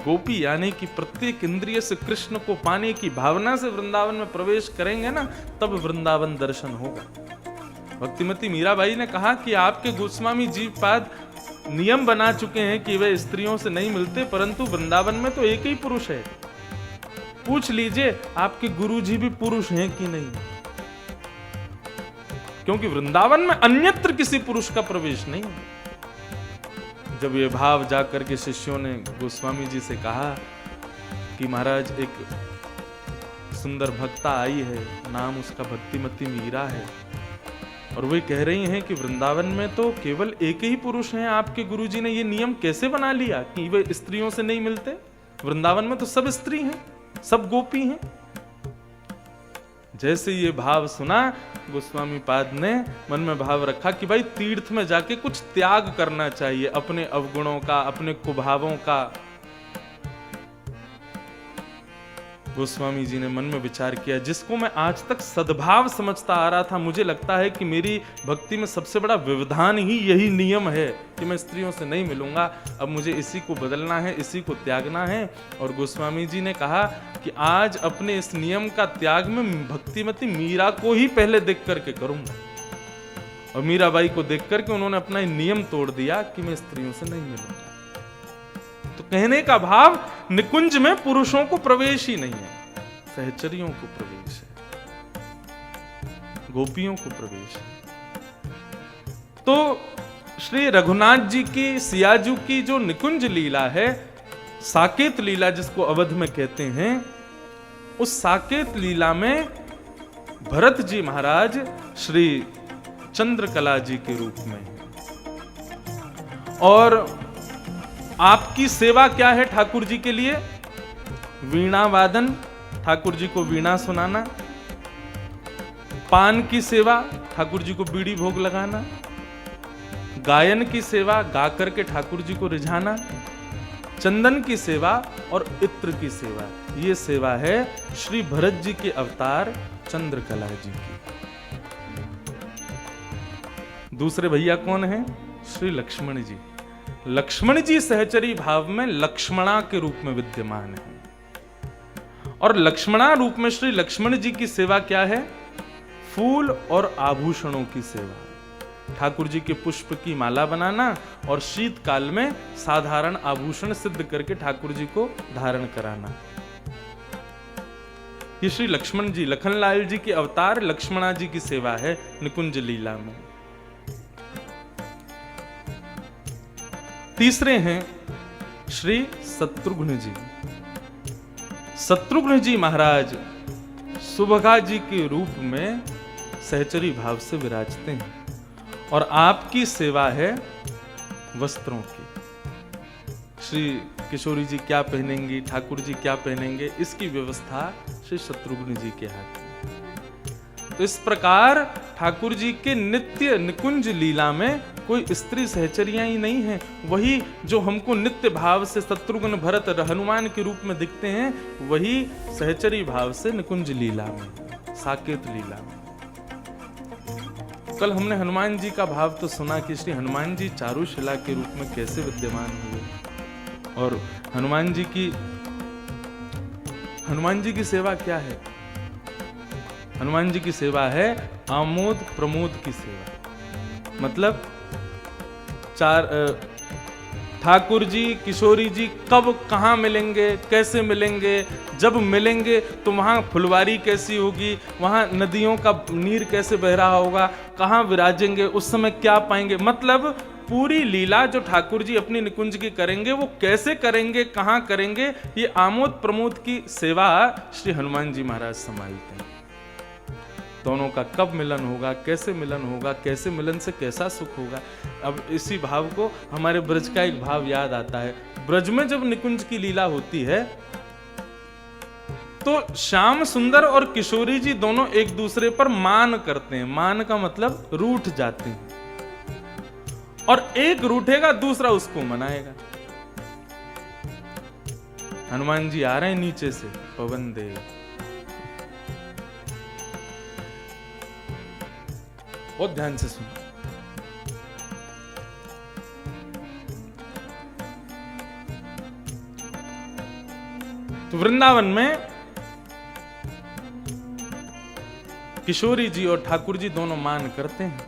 गोपी यानी कि प्रत्येक इंद्रिय से कृष्ण को पाने की भावना से वृंदावन में प्रवेश करेंगे ना, तब वृंदावन दर्शन होगा। भक्तिमती मीराबाई ने कहा कि आपके गोस्वामी जीव पाद नियम बना चुके हैं कि वे स्त्रियों से नहीं मिलते, परंतु वृंदावन में तो एक ही पुरुष है। पूछ लीजिए आपके गुरुजी भी पुरुष हैं कि नहीं, क्योंकि वृंदावन में अन्यत्र किसी पुरुष का प्रवेश नहीं है। जब ये भाव जाकर के शिष्यों ने गोस्वामी जी से कहा कि महाराज एक सुंदर भक्ता आई है, नाम उसका भक्तिमती मीरा है, और वे कह रही हैं कि वृंदावन में तो केवल एक ही पुरुष हैं, आपके गुरुजी ने ये नियम कैसे बना लिया कि वे स्त्रियों से नहीं मिलते? वृंदावन में तो सब स्त्री हैं, सब गोपी हैं। जैसे ये भाव सुना, गोस्वामी पाद ने मन में भाव रखा कि भाई तीर्थ में जाके कुछ त्याग करना चाहिए, अपने अवगुणों का, अपने कुभावों का। गोस्वामी जी ने मन में विचार किया, जिसको मैं आज तक सद्भाव समझता आ रहा था, मुझे लगता है कि मेरी भक्ति में सबसे बड़ा व्यवधान ही यही नियम है कि मैं स्त्रियों से नहीं मिलूंगा। अब मुझे इसी को बदलना है, इसी को त्यागना है। और गोस्वामी जी ने कहा कि आज अपने इस नियम का त्याग में भक्तिमती मीरा को ही पहले देख करके करूंगा। और मीराबाई को देख करके उन्होंने अपना नियम तोड़ दिया कि मैं स्त्रियों से नहीं मिलूंगा। तो कहने का भाव, निकुंज में पुरुषों को प्रवेश ही नहीं है, सहचरियों को प्रवेश है, गोपियों को प्रवेश है। तो श्री रघुनाथ जी की, सियाजू की जो निकुंज लीला है, साकेत लीला जिसको अवध में कहते हैं, उस साकेत लीला में भरत जी महाराज श्री चंद्रकला जी के रूप में, और आपकी सेवा क्या है ठाकुर जी के लिए? वीणा वादन, ठाकुर जी को वीणा सुनाना। पान की सेवा, ठाकुर जी को बीड़ी भोग लगाना। गायन की सेवा, गा करके ठाकुर जी को रिझाना। चंदन की सेवा और इत्र की सेवा, ये सेवा है श्री भरत जी के अवतार चंद्रकला जी की। दूसरे भैया कौन है? श्री लक्ष्मण जी। लक्ष्मण जी सहचरी भाव में लक्ष्मणा के रूप में विद्यमान है। और लक्ष्मणा रूप में श्री लक्ष्मण जी की सेवा क्या है? फूल और आभूषणों की सेवा। ठाकुर जी के पुष्प की माला बनाना और शीतकाल में साधारण आभूषण सिद्ध करके ठाकुर जी को धारण कराना। ये श्री लक्ष्मण जी, लखनलाल जी के अवतार लक्ष्मणा जी की सेवा है निकुंज लीला में। तीसरे हैं श्री शत्रुघ्न जी। शत्रुघ्न जी महाराज सुभगा जी के रूप में सहचरी भाव से विराजते हैं और आपकी सेवा है वस्त्रों की। श्री किशोरी जी क्या पहनेंगी, ठाकुर जी क्या पहनेंगे, इसकी व्यवस्था श्री शत्रुघ्न जी के हाथ में। तो इस प्रकार ठाकुर जी के नित्य निकुंज लीला में कोई स्त्री सहचरियां ही नहीं है, वही जो हमको नित्य भाव से शत्रुघ्न भरत हनुमान के रूप में दिखते हैं, वही सहचरी भाव से निकुंज लीला में, साकेत लीला में। कल हमने हनुमान जी का भाव तो सुना कि श्री हनुमान जी चारुशिला के रूप में कैसे विद्यमान हुए, और हनुमान जी की सेवा क्या है? हनुमान जी की सेवा है आमोद प्रमोद की सेवा। मतलब ठाकुर जी किशोरी जी कब कहाँ मिलेंगे, कैसे मिलेंगे, जब मिलेंगे तो वहाँ फुलवारी कैसी होगी, वहाँ नदियों का नीर कैसे बह रहा होगा, कहाँ विराजेंगे, उस समय क्या पाएंगे। मतलब पूरी लीला जो ठाकुर जी अपनी निकुंज की करेंगे वो कैसे करेंगे, कहाँ करेंगे, ये आमोद प्रमोद की सेवा श्री हनुमान जी महाराज संभालते हैं। दोनों का कब मिलन होगा, कैसे मिलन होगा, कैसे मिलन से कैसा सुख होगा। अब इसी भाव को हमारे ब्रज का एक भाव याद आता है। ब्रज में जब निकुंज की लीला होती है तो श्याम सुंदर और किशोरी जी दोनों एक दूसरे पर मान करते हैं। मान का मतलब रूठ जाते हैं, और एक रूठेगा दूसरा उसको मनाएगा। हनुमान जी आ रहे हैं नीचे से, पवन देव, बहुत ध्यान से सुनो। तो वृंदावन में किशोरी जी और ठाकुर जी दोनों मान करते हैं,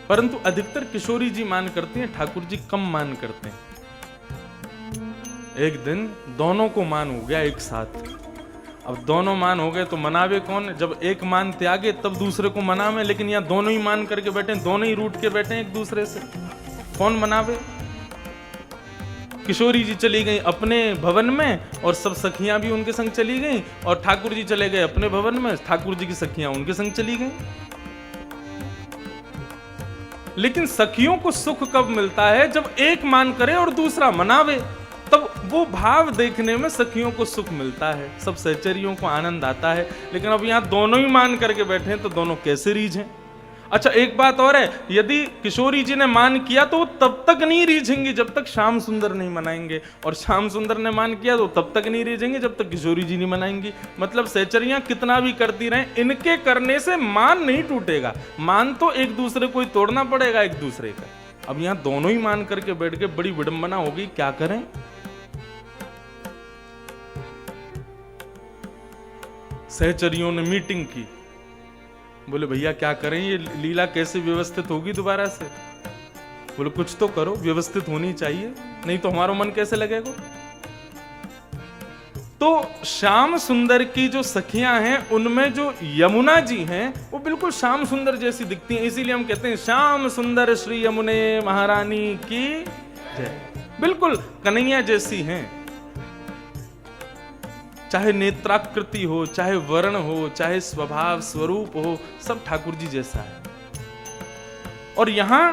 परंतु अधिकतर किशोरी जी मान करती हैं, ठाकुर जी कम मान करते हैं। एक दिन दोनों को मान हो गया एक साथ। अब दोनों मान हो गए तो मनावे कौन? जब एक मान त्यागे तब दूसरे को मनावे, लेकिन यहाँ दोनों ही मान करके बैठे, दोनों ही रूठ के बैठे एक दूसरे से, कौन मनावे? किशोरी जी चली गई अपने भवन में और सब सखियां भी उनके संग चली गईं, और ठाकुर जी चले गए अपने भवन में, ठाकुर जी की सखियां उनके संग चली गईं। लेकिन सखियों को सुख कब मिलता है? जब एक मान करे और दूसरा मनावे, तब वो भाव देखने में सखियों को सुख मिलता है, सब सहचरियों को आनंद आता है। लेकिन अब यहाँ दोनों ही मान करके बैठे हैं तो दोनों कैसे रीझें? अच्छा, एक बात और है, यदि किशोरी जी ने मान किया तो वो तब तक नहीं रीझेंगी जब तक श्याम सुंदर नहीं मनाएंगे, और श्याम सुंदर ने मान किया तो तब तक नहीं रीझेंगे जब तक किशोरी जी नहीं मनाएंगी। मतलब सहचरियां कितना भी करती रहें, इनके करने से मान नहीं टूटेगा। मान तो एक दूसरे को ही तोड़ना पड़ेगा एक दूसरे का। अब यहाँ दोनों ही मान करके बैठ के बड़ी विडंबना होगी, क्या करें? सहचरियों ने मीटिंग की, बोले भैया क्या करें, ये लीला कैसे व्यवस्थित होगी दोबारा से? बोले कुछ तो करो, व्यवस्थित होनी चाहिए, नहीं तो हमारा मन कैसे लगेगा। तो श्याम सुंदर की जो सखियां हैं उनमें जो यमुना जी हैं वो बिल्कुल श्याम सुंदर जैसी दिखती हैं, इसीलिए हम कहते हैं श्याम सुंदर श्री यमुने महारानी की जय। बिल्कुल कन्हैया जैसी हैं, चाहे नेत्राकृति हो, चाहे वर्ण हो, चाहे स्वभाव स्वरूप हो, सब ठाकुर जी जैसा है। और यहां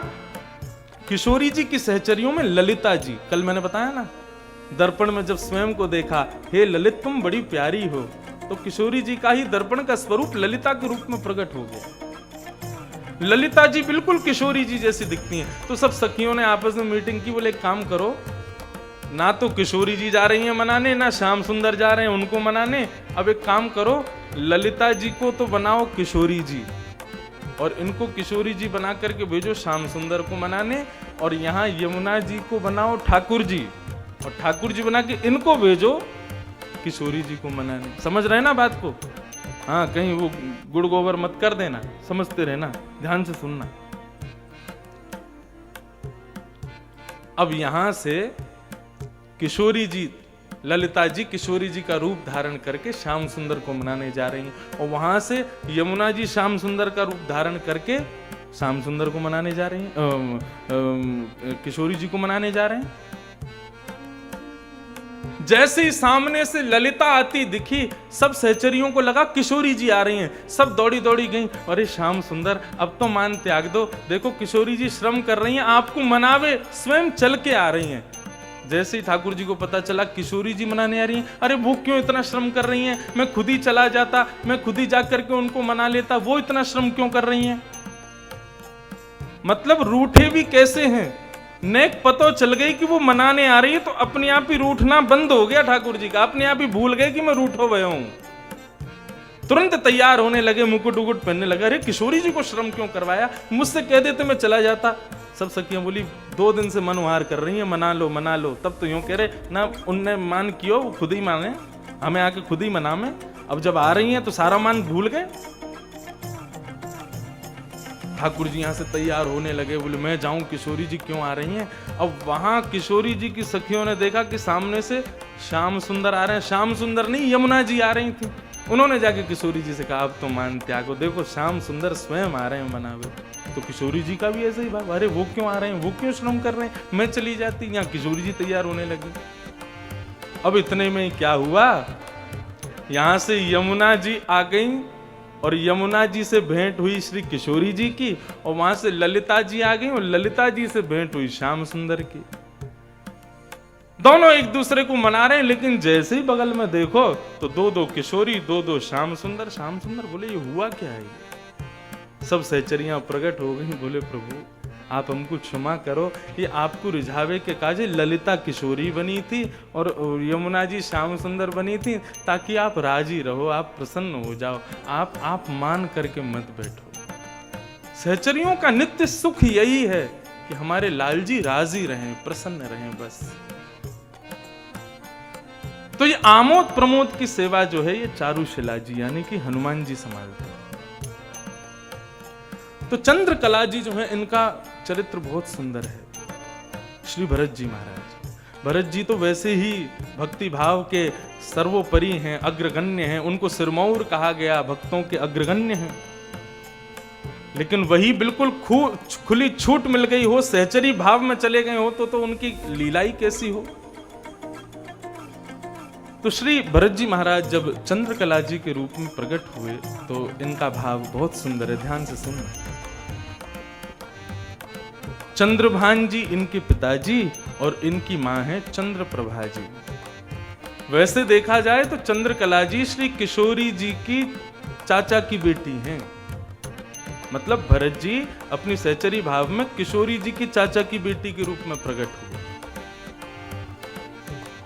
किशोरी जी की सहचरियों में ललिता जी, कल मैंने बताया ना, दर्पण में जब स्वयं को देखा, हे ललित तुम बड़ी प्यारी हो, तो किशोरी जी का ही दर्पण का स्वरूप ललिता के रूप में प्रकट हो गया। ललिता जी बिल्कुल किशोरी जी जैसी दिखती हैं। तो सब सखियों ने आपस में मीटिंग की, बोले एक काम करो, ना तो किशोरी जी जा रही हैं मनाने, ना श्याम सुंदर जा रहे हैं उनको मनाने। अब एक काम करो, ललिता जी को तो बनाओ किशोरी जी, और इनको किशोरी जी बना करके भेजो श्याम सुंदर को मनाने, और यहाँ यमुना जी को बनाओ ठाकुर जी, और ठाकुर जी बना के इनको भेजो किशोरी जी को मनाने। समझ रहे ना बात को? हाँ, कहीं वो गुड़ गोबर मत कर देना, समझते रहना, ध्यान से सुनना। अब यहां से किशोरी जी, ललिता जी किशोरी जी का रूप धारण करके श्याम सुंदर को मनाने जा रही हैं, और वहां से यमुना जी श्याम सुंदर का रूप धारण करके श्याम सुंदर को मनाने जा रही हैं, किशोरी जी को मनाने जा रहे हैं। जैसे ही सामने से ललिता आती दिखी, सब सहचरियों को लगा किशोरी जी आ रही हैं, सब दौड़ी दौड़ी गई, अरे श्याम सुंदर अब तो मान त्याग दो, देखो किशोरी जी श्रम कर रही हैं, आपको मनावे स्वयं चल के आ रही हैं। जैसे ही ठाकुर जी को पता चला किशोरी जी मनाने आ रही हैं, अरे वो क्यों इतना श्रम कर रही हैं, मैं खुद ही चला जाता, मैं खुद ही जाकर के उनको मना लेता, वो इतना श्रम क्यों कर रही हैं। मतलब रूठे भी कैसे हैं, नेक पतो चल गई कि वो मनाने आ रही है तो अपने आप ही रूठना बंद हो गया ठाकुर जी का, अपने आप ही भूल गए कि मैं रूठो गया हूं। तुरंत तैयार होने लगे, मुकुट उकुट पहनने लगे, अरे किशोरी जी को श्रम क्यों करवाया, मुझसे कह देते मैं चला जाता। सब सखियां बोली 2 दिन से मनोहार कर रही है, मना लो मना लो। तब तो यूं कह रहे ना, उनने मान कियो, वो खुद ही माने, हमें आके खुद ही मना में। अब जब आ रही हैं तो सारा मान भूल गए। ठाकुर जी यहां से तैयार होने लगे, बोले मैं जाऊं, किशोरी जी क्यों आ रही हैं। अब वहां किशोरी जी की सखियों ने देखा कि सामने से श्याम सुंदर आ रहे हैं। श्याम सुंदर नहीं, यमुना जी आ रही थी। उन्होंने जाके किशोरी जी से कहा अब तो मान त्यागो, देखो श्याम सुंदर स्वयं आ रहे हैं मनावे। तो किशोरी जी का भी ऐसे ही भाव, अरे वो क्यों आ रहे हैं, वो क्यों श्रम कर रहे हैं, मैं चली जाती। यहाँ किशोरी जी तैयार होने लगी। अब इतने में क्या हुआ, यहां से यमुना जी आ गई और यमुना जी से भेंट हुई श्री किशोरी जी की, और वहां से ललिता जी आ गई और ललिता जी से भेंट हुई श्याम सुंदर की। दोनों एक दूसरे को मना रहे हैं, लेकिन जैसे ही बगल में देखो तो 2-2 किशोरी, 2-2 श्याम सुंदर। श्याम सुंदर बोले ये हुआ क्या है। सब सहचरियां प्रकट हो गई, बोले प्रभु आप हमको क्षमा करो, ये आपको रिझावे के काजे ललिता किशोरी बनी थी और यमुना जी श्याम सुंदर बनी थी, ताकि आप राजी रहो, आप प्रसन्न हो जाओ, आप मान करके मत बैठो। सहचरियों का नित्य सुख यही है कि हमारे लाल जी राजी रहें, प्रसन्न रहें बस। तो ये आमोद प्रमोद की सेवा जो है ये चारुशिला जी यानी कि हनुमान जी संभालते हैं। तो चंद्रकला जी जो है इनका चरित्र बहुत सुंदर है। श्री भरत जी महाराज, भरत जी तो वैसे ही भक्ति भाव के सर्वोपरि हैं, अग्रगण्य हैं, उनको सिरमौर कहा गया, भक्तों के अग्रगण्य हैं। लेकिन वही बिल्कुल खुली छूट मिल गई हो, सहचरी भाव में चले गए हो तो उनकी लीलाई कैसी हो। तो श्री भरत जी महाराज जब चंद्रकला जी के रूप में प्रकट हुए तो इनका भाव बहुत सुंदर है, ध्यान से सुनना। चंद्रभान जी इनके पिताजी और इनकी मां है चंद्रप्रभा जी। वैसे देखा जाए तो चंद्रकला जी श्री किशोरी जी की चाचा की बेटी हैं। मतलब भरत जी अपनी सहचरी भाव में किशोरी जी की चाचा की बेटी के रूप में प्रकट हुए।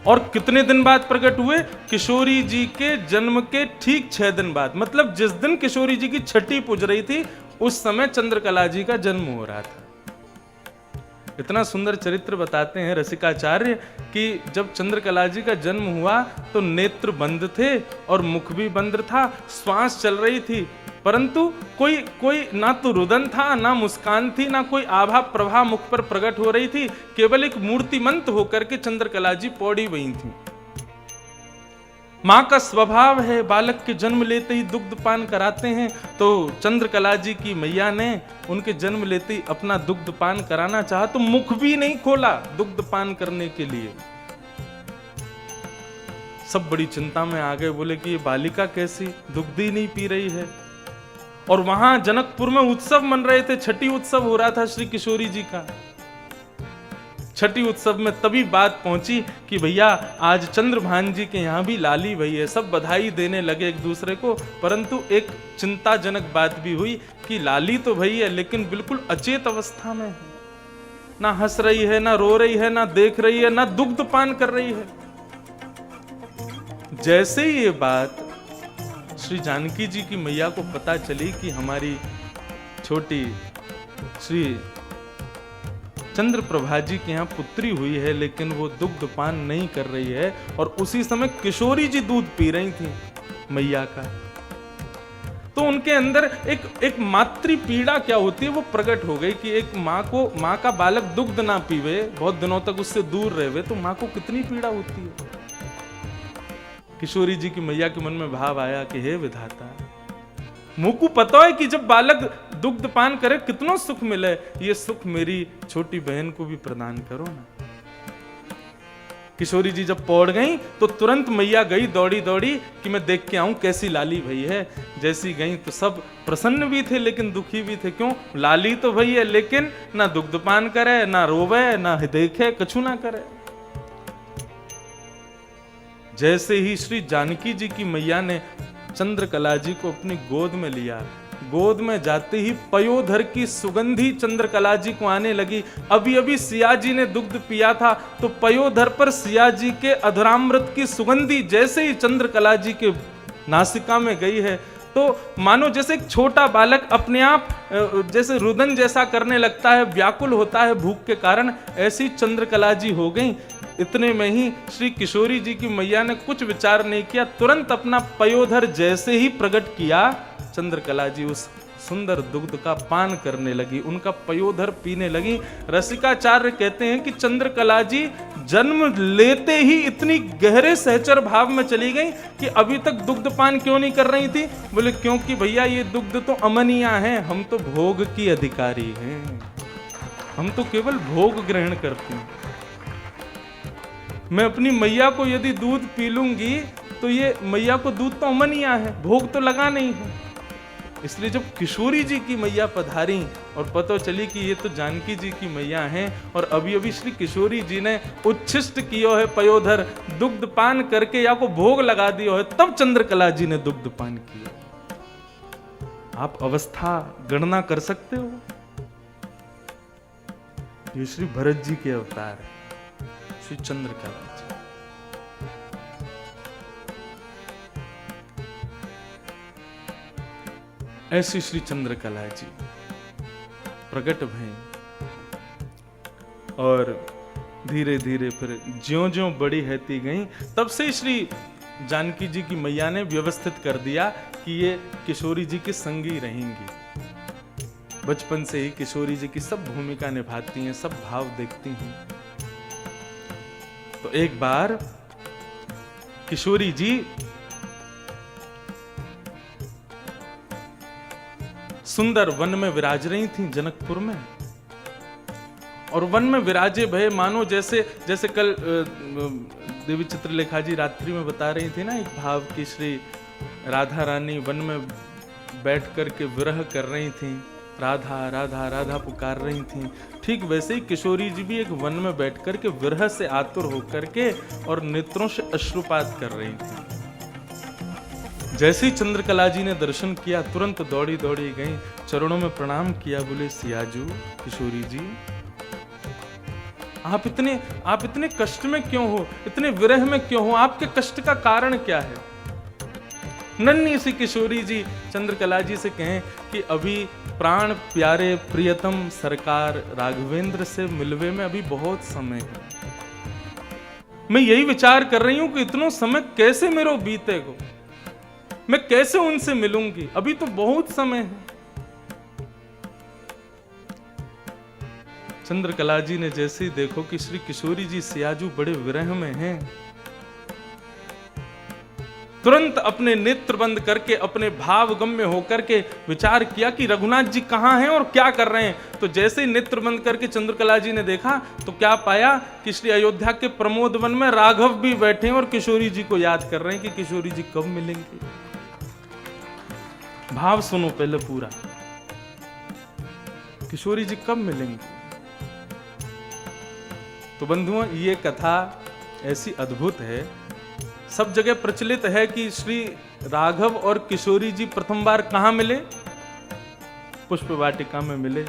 और कितने दिन बाद प्रकट हुए, किशोरी जी के जन्म के ठीक 6 दिन बाद। मतलब जिस दिन किशोरी जी की छठी पूज रही थी उस समय चंद्रकला जी का जन्म हो रहा था। इतना सुंदर चरित्र बताते हैं रसिकाचार्य कि जब चंद्रकला जी का जन्म हुआ तो नेत्र बंद थे और मुख भी बंद था, श्वास चल रही थी, परंतु कोई ना तो रुदन था, ना मुस्कान थी, ना कोई आभा प्रभा मुख पर प्रकट हो रही थी। केवल एक मूर्तिमंत होकर के चंद्रकला जी पौड़ी हुई थी। मां का स्वभाव है बालक के जन्म लेते ही दुग्ध पान कराते हैं, तो चंद्रकला जी की मैया ने उनके जन्म लेते ही अपना दुग्ध पान कराना चाहा तो मुख भी नहीं खोला दुग्ध पान करने के लिए। सब बड़ी चिंता में आ गए, बोले कि ये बालिका कैसी, दुग्ध ही नहीं पी रही है। और वहां जनकपुर में उत्सव मन रहे थे, छठी उत्सव हो रहा था श्री किशोरी जी का। छठी उत्सव में तभी बात पहुंची कि भैया आज चंद्रभान जी के यहाँ भी लाली भई है। सब बधाई देने लगे एक दूसरे को, परंतु एक चिंताजनक बात भी हुई कि लाली तो भई है लेकिन बिल्कुल अचेत अवस्था में है, ना हंस रही है, ना रो रही है, ना देख रही है, ना दुग्ध पान कर रही है। जैसे ही ये बात श्री जानकी जी की मैया को पता चली कि हमारी छोटी श्री चंद्रप्रभा जी के यहाँ पुत्री हुई है लेकिन वो दुग्ध पान नहीं कर रही है, और उसी समय किशोरी जी दूध पी रही थी मैया का, तो उनके अंदर एक मातृ पीड़ा क्या होती है वो प्रकट हो गई कि एक माँ का बालक दुग्ध ना पीवे, बहुत दिनों तक उससे दूर रहे, तो माँ को कितनी पीड़ा होती है। किशोरी जी की मैया के मन में भाव आया कि हे विधाता, मुझको पता है कि जब बालक दुग्ध पान करे कितना सुख मिले, ये सुख मेरी छोटी बहन को भी प्रदान करो ना। किशोरी जी जब पौड़ गई तो तुरंत मैया गई दौड़ी दौड़ी कि मैं देख के आऊं कैसी लाली भई है। जैसी गई तो सब प्रसन्न भी थे लेकिन दुखी भी थे। क्यों, लाली तो भई है लेकिन ना दुग्ध पान करे, ना रोवे, ना देखे, कछु ना करे। जैसे ही श्री जानकी जी की मैया ने चंद्रकला जी को अपनी गोद में लिया, गोद में जाते ही पयोधर की सुगंधी चंद्रकला जी को आने लगी। अभी अभी सिया जी ने दुग्ध पिया था, तो पयोधर पर सिया जी के अधरामृत की सुगंधी जैसे ही चंद्रकला जी के नासिका में गई है, तो मानो जैसे एक छोटा बालक अपने आप जैसे रुदन जैसा करने लगता है, व्याकुल होता है भूख के कारण, ऐसी चंद्रकला जी हो गई। इतने में ही श्री किशोरी जी की मैया ने कुछ विचार नहीं किया, तुरंत अपना पयोधर जैसे ही प्रकट किया, चंद्रकला जी उस सुंदर दुग्ध का पान करने लगी, उनका पयोधर पीने लगी। रसिकाचार्य कहते हैं कि चंद्रकला जी जन्म लेते ही इतनी गहरे सहचर भाव में चली गई कि अभी तक दुग्ध पान क्यों नहीं कर रही थी। बोले क्योंकि भैया ये दुग्ध तो अमनिया है, हम तो भोग की अधिकारी हैं, हम तो केवल भोग ग्रहण करते हैं। मैं अपनी मैया को यदि दूध पी लूंगी तो ये मैया को दूध तो अमनिया है, भोग तो लगा नहीं है। इसलिए जब किशोरी जी की मैया पधारी और पता चली कि ये तो जानकी जी की मैया हैं और अभी अभी श्री किशोरी जी ने उच्छिष्ट किया है पयोधर, दुग्ध पान करके या को भोग लगा दिया है, तब चंद्रकला जी ने दुग्ध पान किया। आप अवस्था गणना कर सकते हो। ये श्री भरत जी के अवतार है, श्री चंद्रकला जी। ऐसी श्री चंद्रकला जी प्रकट भई और धीरे धीरे फिर ज्यों-ज्यों बड़ी होती गई, तब से श्री जानकी जी की मैया ने व्यवस्थित कर दिया कि ये किशोरी जी की संगी रहेंगी। बचपन से ही किशोरी जी की सब भूमिका निभाती हैं, सब भाव देखती हैं। तो एक बार किशोरी जी सुंदर वन में विराज रही थी जनकपुर में, और वन में विराजे भय मानो जैसे जैसे कल देवी चित्रलेखा जी रात्रि में बता रही थी ना एक भाव की श्री राधा रानी वन में बैठ कर के विरह कर रही थी, राधा राधा राधा पुकार रही थी। ठीक वैसे ही किशोरी जी भी एक वन में बैठ कर के विरह से आतुर होकर के और नेत्रों से अश्रुपात कर रही थी। जैसे ही चंद्रकला जी ने दर्शन किया, तुरंत दौड़ी दौड़ी गई, चरणों में प्रणाम किया, बोले सियाजू किशोरी जी आप इतने कष्ट में क्यों हो, इतने विरह में क्यों हो, आपके कष्ट का कारण क्या है। नन्ही सी किशोरी जी चंद्रकला जी से कहें कि अभी प्राण प्यारे प्रियतम सरकार राघवेंद्र से मिलवे में अभी बहुत समय है। मैं यही विचार कर रही हूं कि इतना समय कैसे मेरो बीतेगो, मैं कैसे उनसे मिलूंगी, अभी तो बहुत समय है। चंद्रकला जी ने जैसे ही देखो कि श्री किशोरी जी सियाजू बड़े विरह में हैं, तुरंत अपने नेत्र बंद करके अपने भाव गम्य होकर के विचार किया कि रघुनाथ जी कहाँ हैं और क्या कर रहे हैं। तो जैसे ही नेत्र बंद करके चंद्रकला जी ने देखा तो क्या पाया कि श्री अयोध्या के प्रमोद वन में राघव भी बैठे हैं और किशोरी जी को याद कर रहे हैं कि किशोरी जी कब मिलेंगे। भाव सुनो पहले पूरा, किशोरी जी कब मिलेंगे। तो बंधुओं ये कथा ऐसी अद्भुत है, सब जगह प्रचलित है कि श्री राघव और किशोरी जी प्रथम बार कहां मिले, पुष्प वाटिका में मिले।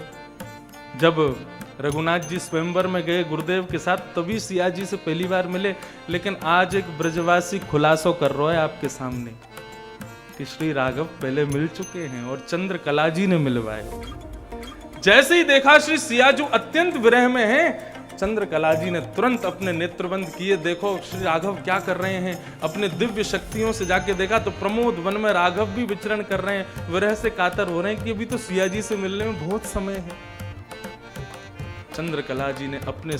जब रघुनाथ जी स्वयंवर में गए गुरुदेव के साथ, तभी सिया जी से पहली बार मिले। लेकिन आज एक ब्रजवासी खुलासो कर रहा है आपके सामने कि श्री राघव पहले मिल चुके हैं और चंद्रकला जी ने मिलवाए। जैसे ही देखा श्री सियाजू अत्यंत विरह में हैं, चंद्रकला जी ने तुरंत अपने नेत्र बंद किए। देखो श्री राघव क्या कर रहे हैं, अपने दिव्य शक्तियों से जाके देखा तो प्रमोद वन में राघव भी विचरण कर रहे हैं, विरह से कातर हो रहे हैं कि अभी तो सिया जी से मिलने में बहुत समय है। चंद्रकला जी ने अपने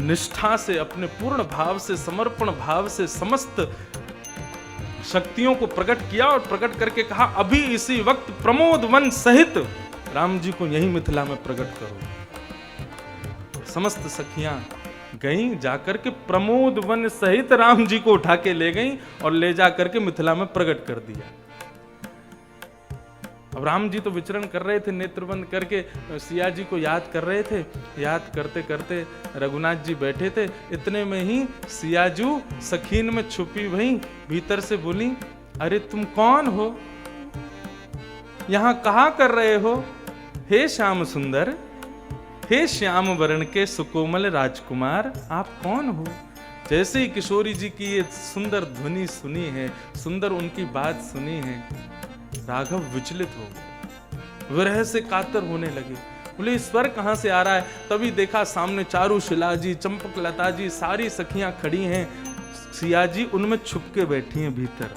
निष्ठा से, अपने पूर्ण भाव से, समर्पण भाव से समस्त शक्तियों को प्रकट किया और प्रकट करके कहा अभी इसी वक्त प्रमोद वन सहित राम जी को यही मिथिला में प्रकट करो। समस्त सखियां गईं, जाकर के प्रमोद वन सहित राम जी को उठा के ले गईं और ले जाकर के मिथिला में प्रकट कर दिया। अब राम जी तो विचरण कर रहे थे, नेत्र बंद करके सिया जी को याद कर रहे थे। याद करते करते रघुनाथ जी बैठे थे, इतने में ही सियाजू सखीन में छुपी वहीं भीतर से बोली, अरे तुम कौन हो, यहां कहा कर रहे हो? हे श्याम सुंदर, हे श्याम वर्ण के सुकोमल राजकुमार, आप कौन हो? जैसे ही किशोरी जी की ये सुंदर ध्वनि सुनी है, सुंदर उनकी बात सुनी है, राघव विचलित हो गए, विरह से कातर होने लगे। बोले स्वर कहां से आ रहा है? तभी देखा सामने चारुशिला जी, चंपक लता जी, सारी सखियां खड़ी हैं, सिया जी उनमें छुप के बैठी हैं भीतर।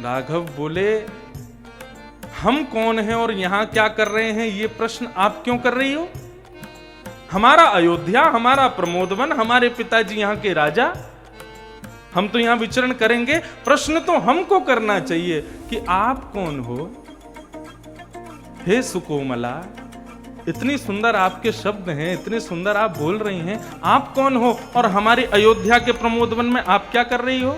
राघव बोले, हम कौन हैं और यहां क्या कर रहे हैं? ये प्रश्न आप क्यों कर रही हो? हमारा अयोध्या, हमारा प्रमोदवन, हमारे पिताजी यहां के राजा, हम तो यहां विचरण करेंगे। प्रश्न तो हमको करना चाहिए कि आप कौन हो? हे सुकोमला, इतनी सुंदर आपके शब्द हैं, इतने सुंदर आप बोल रही हैं, आप कौन हो और हमारी अयोध्या के प्रमोदवन में आप क्या कर रही हो?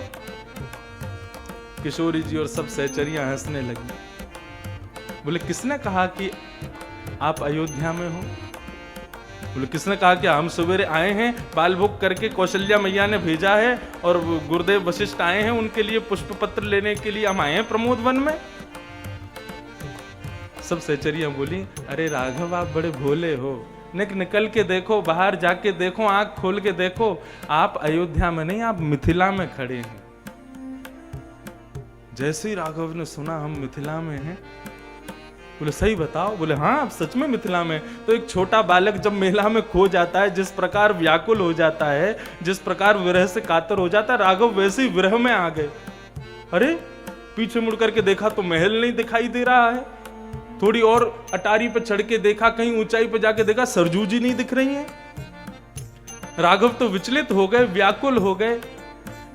किशोरी जी और सब सहचरियां हंसने लगी। बोले किसने कहा कि आप अयोध्या में हो? बोले किसने कहा कि हम सवेरे आए हैं, बाल भोग करके कौशल्या मैया ने भेजा है और गुरुदेव वशिष्ठ आए हैं, उनके लिए पुष्प पत्र लेने के लिए हम आए हैं प्रमोद वन में। सब सहचरियां बोली, अरे राघव आप बड़े भोले हो, निकल के देखो, बाहर जाके देखो, आंख खोल के देखो, आप अयोध्या में नहीं, आप मिथिला में खड़े हैं। जैसे ही राघव ने सुना हम मिथिला में हैं, बोले सही बताओ? बोले हाँ, आप सच में मिथिला में। तो एक छोटा बालक जब मेला में खो जाता है, जिस प्रकार व्याकुल हो जाता है, जिस प्रकार विरह से कातर हो जाता है, राघव वैसे ही विरह में आ गए। अरे पीछे मुड़ करके देखा तो महल नहीं दिखाई दे रहा है, थोड़ी और अटारी पे चढ़ के देखा, कहीं ऊंचाई पे जाके देखा सरजू जी नहीं दिख रही हैं। राघव तो विचलित हो गए, व्याकुल हो गए,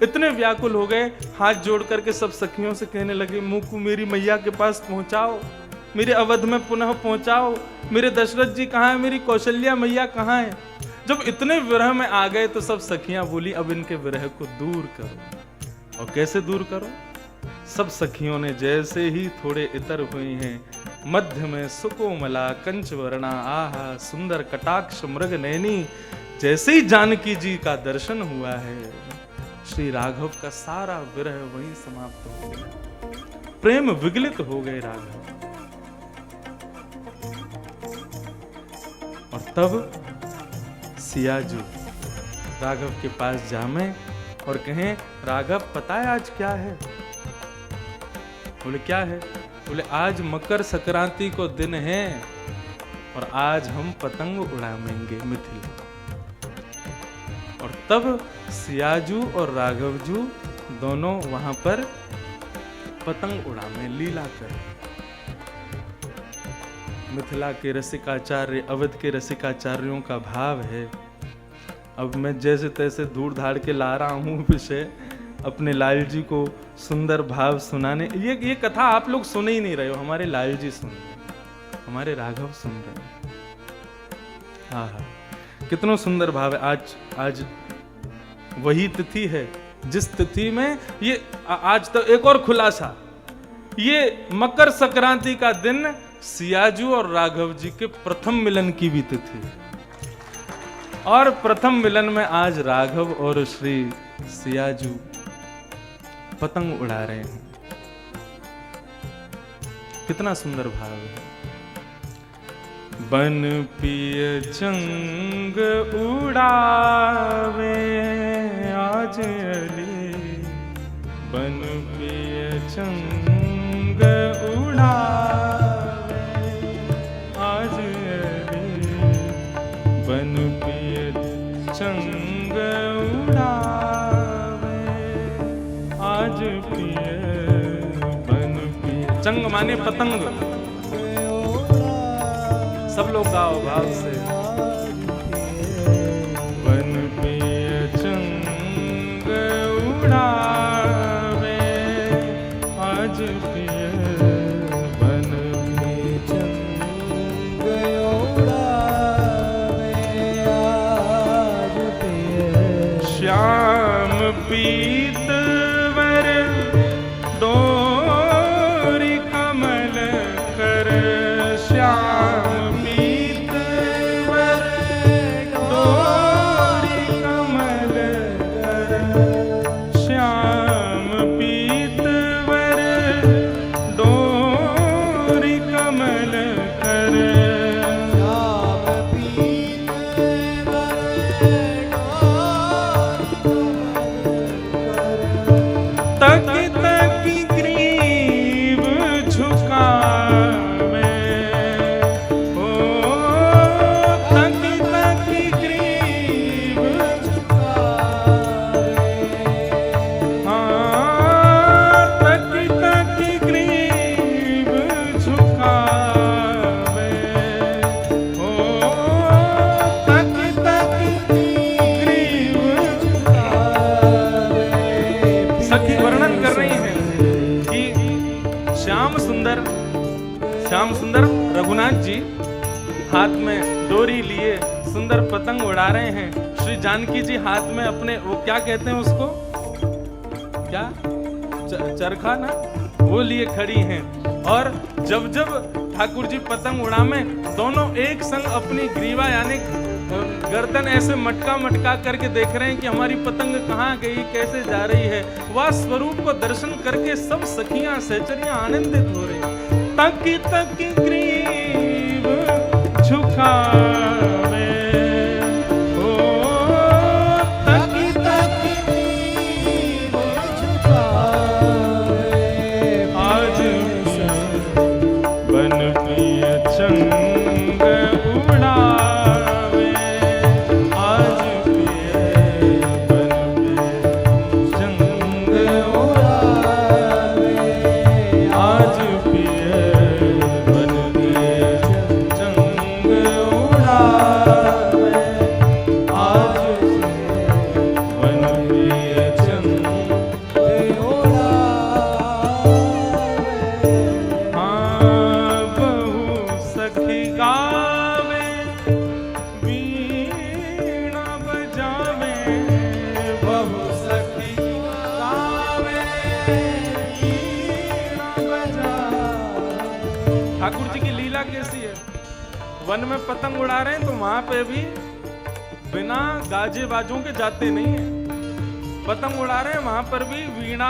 इतने व्याकुल हो गए, हाथ जोड़ करके सब सखियों से कहने लगे, मुझको मेरी मैया के पास पहुंचाओ, मेरे अवध में पुनः पहुंचाओ, मेरे दशरथ जी कहाँ हैं, मेरी कौशल्या मैया कहाँ हैं? जब इतने विरह में आ गए तो सब सखियां बोली, अब इनके विरह को दूर करो। और कैसे दूर करो? सब सखियों ने जैसे ही थोड़े इतर हुई हैं, मध्य में सुकोमला कंचवर्णा, आहा सुंदर कटाक्ष मृग नैनी, जैसे ही जानकी जी का दर्शन हुआ है, श्री राघव का सारा विरह वहीं समाप्त हो गया, प्रेम विगलित हो गए राघव। और तब सियाजू राघव के पास जामे और कहें, राघव पता है आज क्या है? बोले क्या है? बोले आज मकर संक्रांति को दिन है और आज हम पतंग उड़ाएंगे मिथिला। और तब सियाजू और राघवजू दोनों वहां पर पतंग उड़ाने लीला कर। मिथिला के रसिकाचार्य, अवध के रसिकाचार्यों का भाव है। अब मैं जैसे तैसे दूर धाड़ के ला रहा हूँ विषय, अपने लाल जी को सुंदर भाव सुनाने। ये कथा आप लोग सुन ही नहीं रहे हो, हमारे लाल जी सुन रहे, हमारे राघव सुन रहे हैं। हाँ हाँ, कितना सुंदर भाव है। आज वही तिथि है जिस तिथि में ये आज तो एक और खुलासा, ये मकर संक्रांति का दिन सियाजू और राघव जी के प्रथम मिलन की भी तिथि, और प्रथम मिलन में आज राघव और श्री सियाजू पतंग उड़ा रहे हैं। कितना सुंदर भाव है। बन पिय चंग उड़ावे आज अली, बन पिय चंग उड़ावे आज अली, बन पिय चंग उड़ावे आज पिय, बन पिय। चंग माने पतंग। सब लोग गाओ भाव से। बन पिय चंग उड़ावे आज पिय, बन पिय चंग उड़ावे आज पिय। श्याम पीतवर डोर श्याम सुंदर रघुनाथ जी हाथ में डोरी लिए सुंदर पतंग उड़ा रहे हैं। श्री जानकी जी हाथ में अपने वो क्या कहते हैं उसको, क्या चरखा ना, वो लिए खड़ी हैं। और जब जब ठाकुर जी पतंग उड़ा में दोनों एक संग अपनी ग्रीवा यानी गर्दन ऐसे मटका मटका करके देख रहे हैं कि हमारी पतंग कहाँ गई, कैसे जा रही है। वह स्वरूप को दर्शन करके सब सखियां सहचरियां आनंदित हो रही। तकी तकी ग्रीव झुकावे, ओ तकी तकी ग्रीव झुकावे, आज बन प्रिय चंग उड़ावे, आज प्रिय बन प्रिय चंग उड़ावे, आज प्रिय बन प्रिय चंग उड़ावे, आज बन प्रिय चंग हाँ बहु सखी गावे, वीणा बजावे, बहु सखी गावे, वीणा बजावे। ठाकुर जी की लीला कैसी है, वन में पतंग उड़ा रहे हैं तो वहां पे भी बिना गाजे बाजों के जाते नहीं है। पतंग उड़ा रहे हैं वहां पर भी वीणा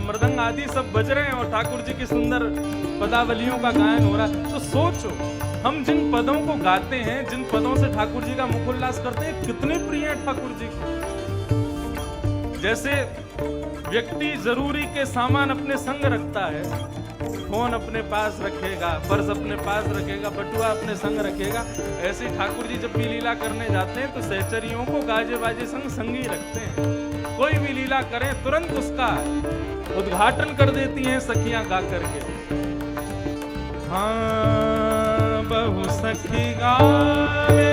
मृदंग आदि सब बज रहे हैं और ठाकुर जी की सुंदर पदावलियों का गायन हो रहा है। तो सोचो हम जिन पदों को गाते हैं, जिन पदों से ठाकुर जी का मुखोल्लास करते हैं, कितने प्रिय हैं ठाकुर जी को। जैसे व्यक्ति जरूरी के सामान अपने संग रखता है, फोन अपने पास रखेगा, पर्स अपने पास रखेगा, बटुआ अपने संग रखेगा, ऐसे ही ठाकुर जी जब भी लीला करने जाते हैं तो सहचरियों को गाजे बाजे संग संगी रखते हैं। कोई भी लीला करें तुरंत उसका उद्घाटन कर देती हैं सखियां गा करके। हाँ बहु सखी गावे,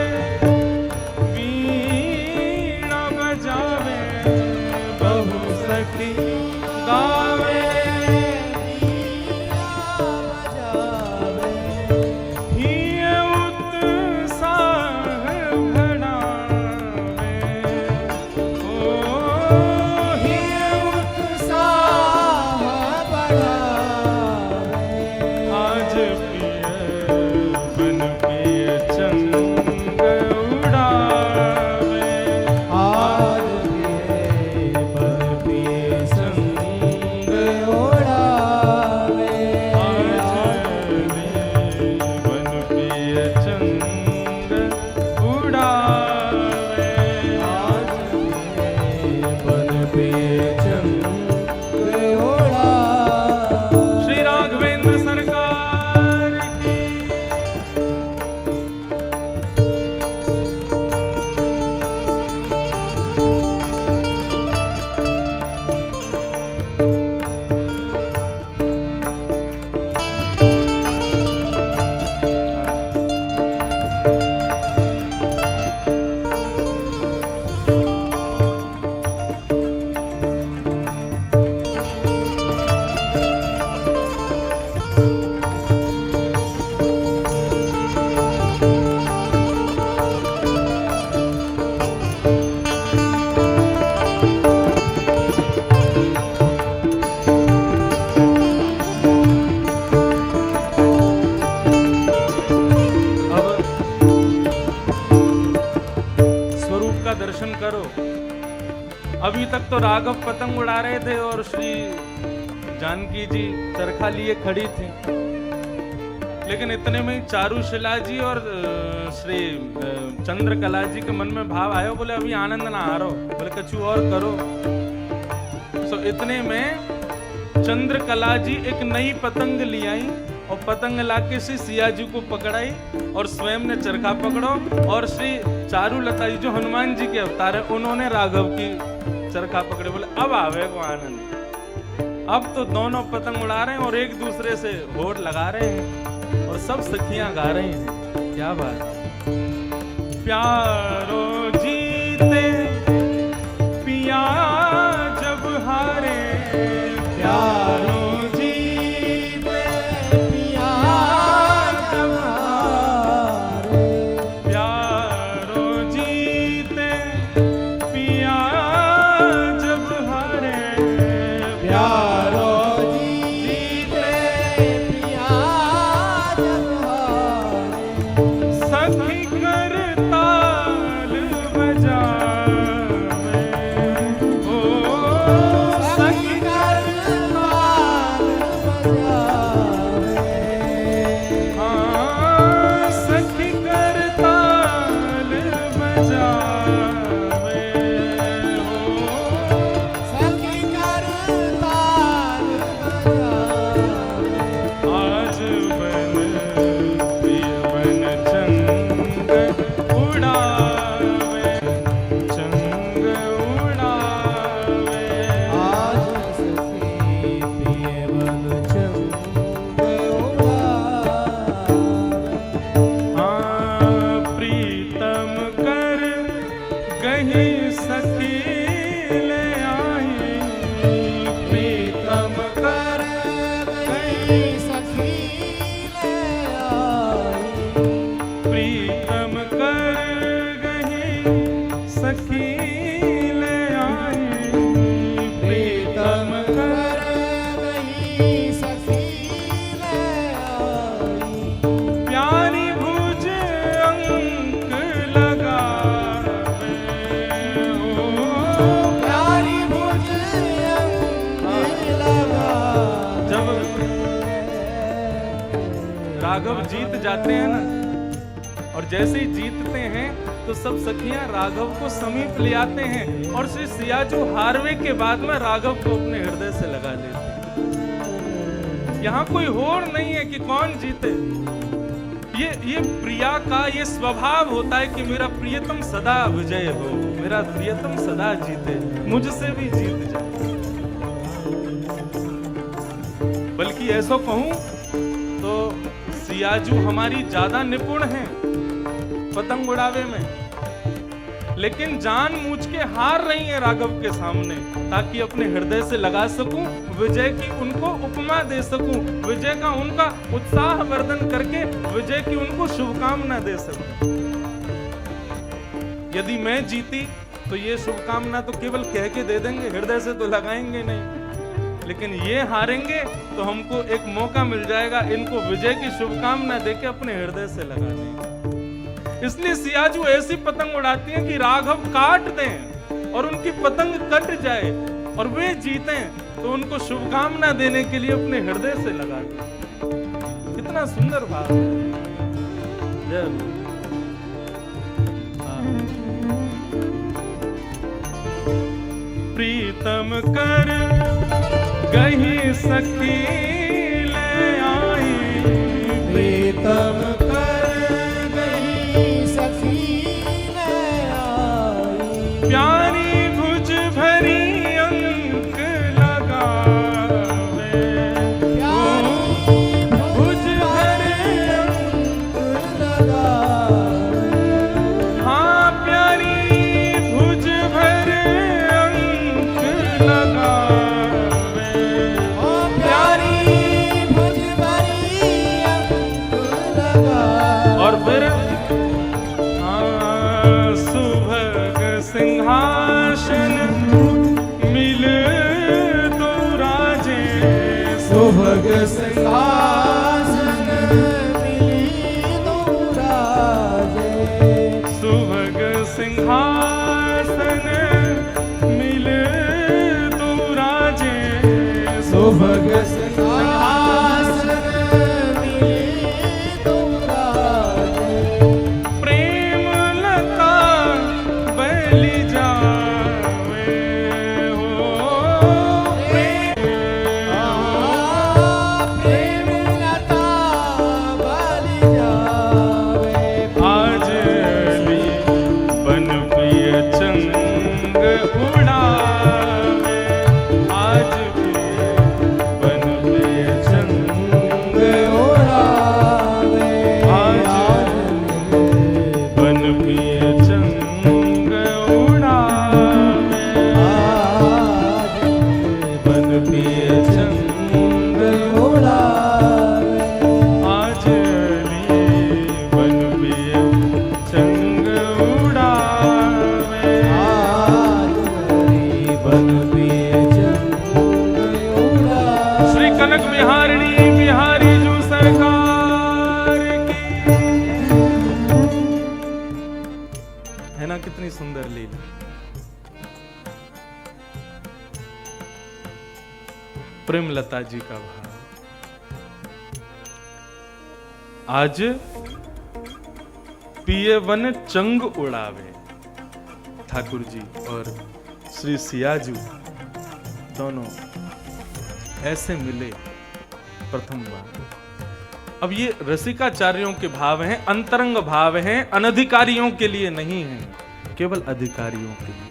वीणा बजावे, बहु सखी गावे, अभी तक तो राघव पतंग उड़ा रहे थे और श्री जानकी जी चरखा लिए खड़ी थी, लेकिन इतने में चारुशिला जी और श्री चंद्रकला जी के मन में भाव आया, बोले अभी आनंद ना आ रहा, बोले कछु और करो। सो इतने में चंद्रकला जी एक नई पतंग ले आई और पतंग लाके श्री सिया जी को पकड़ाई और स्वयं ने चरखा पकड़ो और श्री चारुलता जी जो हनुमान जी के अवतार है उन्होंने राघव की चरखा पकड़े। बोले अब आवे को आनंद, अब तो दोनों पतंग उड़ा रहे हैं और एक दूसरे से होड़ लगा रहे हैं और सब सखियां गा रही हैं। क्या बात, प्यारो जीते पिया जब हारे, प्यारो जीते पिया राघव जीत जाते हैं ना, और जैसे ही जीतते हैं तो सब सखियां राघव को समीप ले आते हैं और श्री सियाजू हारवे के बाद में राघव को अपने हृदय से लगा लेते हैं। यहाँ कोई होड़ नहीं है कि कौन जीते। ये प्रिया का ये स्वभाव होता है कि मेरा प्रियतम सदा विजय हो, मेरा प्रियतम सदा जीते, मुझसे भी जीत जाए। बल्कि ऐसा कहूं तो सियाजू हमारी ज्यादा निपुण हैं पतंग उड़ावे में, लेकिन जानबूझ के हार रही है राघव के सामने ताकि अपने हृदय से लगा सकूं, विजय की उनको उपमा दे सकूं, विजय का उनका उत्साह वर्धन करके विजय की उनको शुभकामना दे सकूं। यदि मैं जीती तो ये शुभकामना तो केवल कह के दे देंगे, हृदय से तो लगाएंगे नहीं, लेकिन ये हारेंगे तो हमको एक मौका मिल जाएगा इनको विजय की शुभकामना देके अपने हृदय से लगा देंगे। इसलिए सियाजू ऐसी पतंग उड़ाती हैं कि राघव काट दें और उनकी पतंग कट जाए और वे जीतें तो उनको शुभकामना देने के लिए अपने हृदय से लगा दें। कितना सुंदर भाव है। जय प्रीतम कर गही सखी ले आई, प्रीतम प्यारी भुज भरी अंक लगावे, भुज भरी अंक लगावे, हाँ प्यारी भुज भरे अंक लगावे, प्यारी भुज भरी अंक लगावे। और फिर सिंहासन मिल तो राजे, सुभग सिंहासन मिली तो राजे, सुभग सिंहासन मिल तो राजे, सुभग सिंहासन मिली तो राजे, प्रेम लता बलि जावे हो, प्रेम लता बलि जावे, आज अली बन पिय चंग उड़ावे, आज भी बन पिय चंग उड़ावे, आज बन पिय चंग उड़ावे, बन पिय चंग उड़ावे, आज अली बन पिय चंग उड़ावे, बन पिय चंग उड़ावे। श्री कनक बिहारिणी बिहारी जू सरकार की। है ना कितनी सुंदर लीला। प्रेमलता जी का भाव। आज पिए वन चंग उड़ावे, ठाकुर जी और श्री सियाजू दोनों ऐसे मिले प्रथम बार। अब ये रसिकाचार्यों के भाव हैं, अंतरंग भाव हैं, अनधिकारियों के लिए नहीं हैं, केवल अधिकारियों के लिए।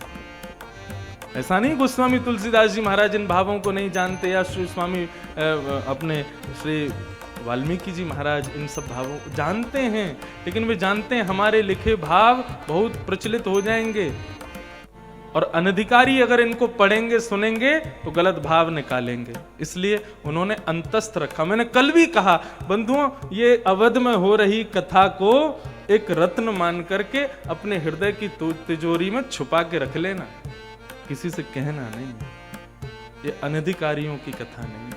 ऐसा नहीं गोस्वामी तुलसीदास जी महाराज इन भावों को नहीं जानते, या श्री स्वामी अपने श्री वाल्मीकि जी महाराज इन सब भावों को जानते हैं, लेकिन वे जानते हैं हमारे लिखे भाव बहुत प्रचलित हो जाएंगे और अनधिकारी अगर इनको पढ़ेंगे सुनेंगे तो गलत भाव निकालेंगे। इसलिए उन्होंने अंतस्थ रखा। मैंने कल भी कहा बंधुओं, ये अवध में हो रही कथा को एक रत्न मान करके अपने हृदय की तिजोरी में छुपा के रख लेना, किसी से कहना नहीं। ये अनधिकारियों की कथा नहीं।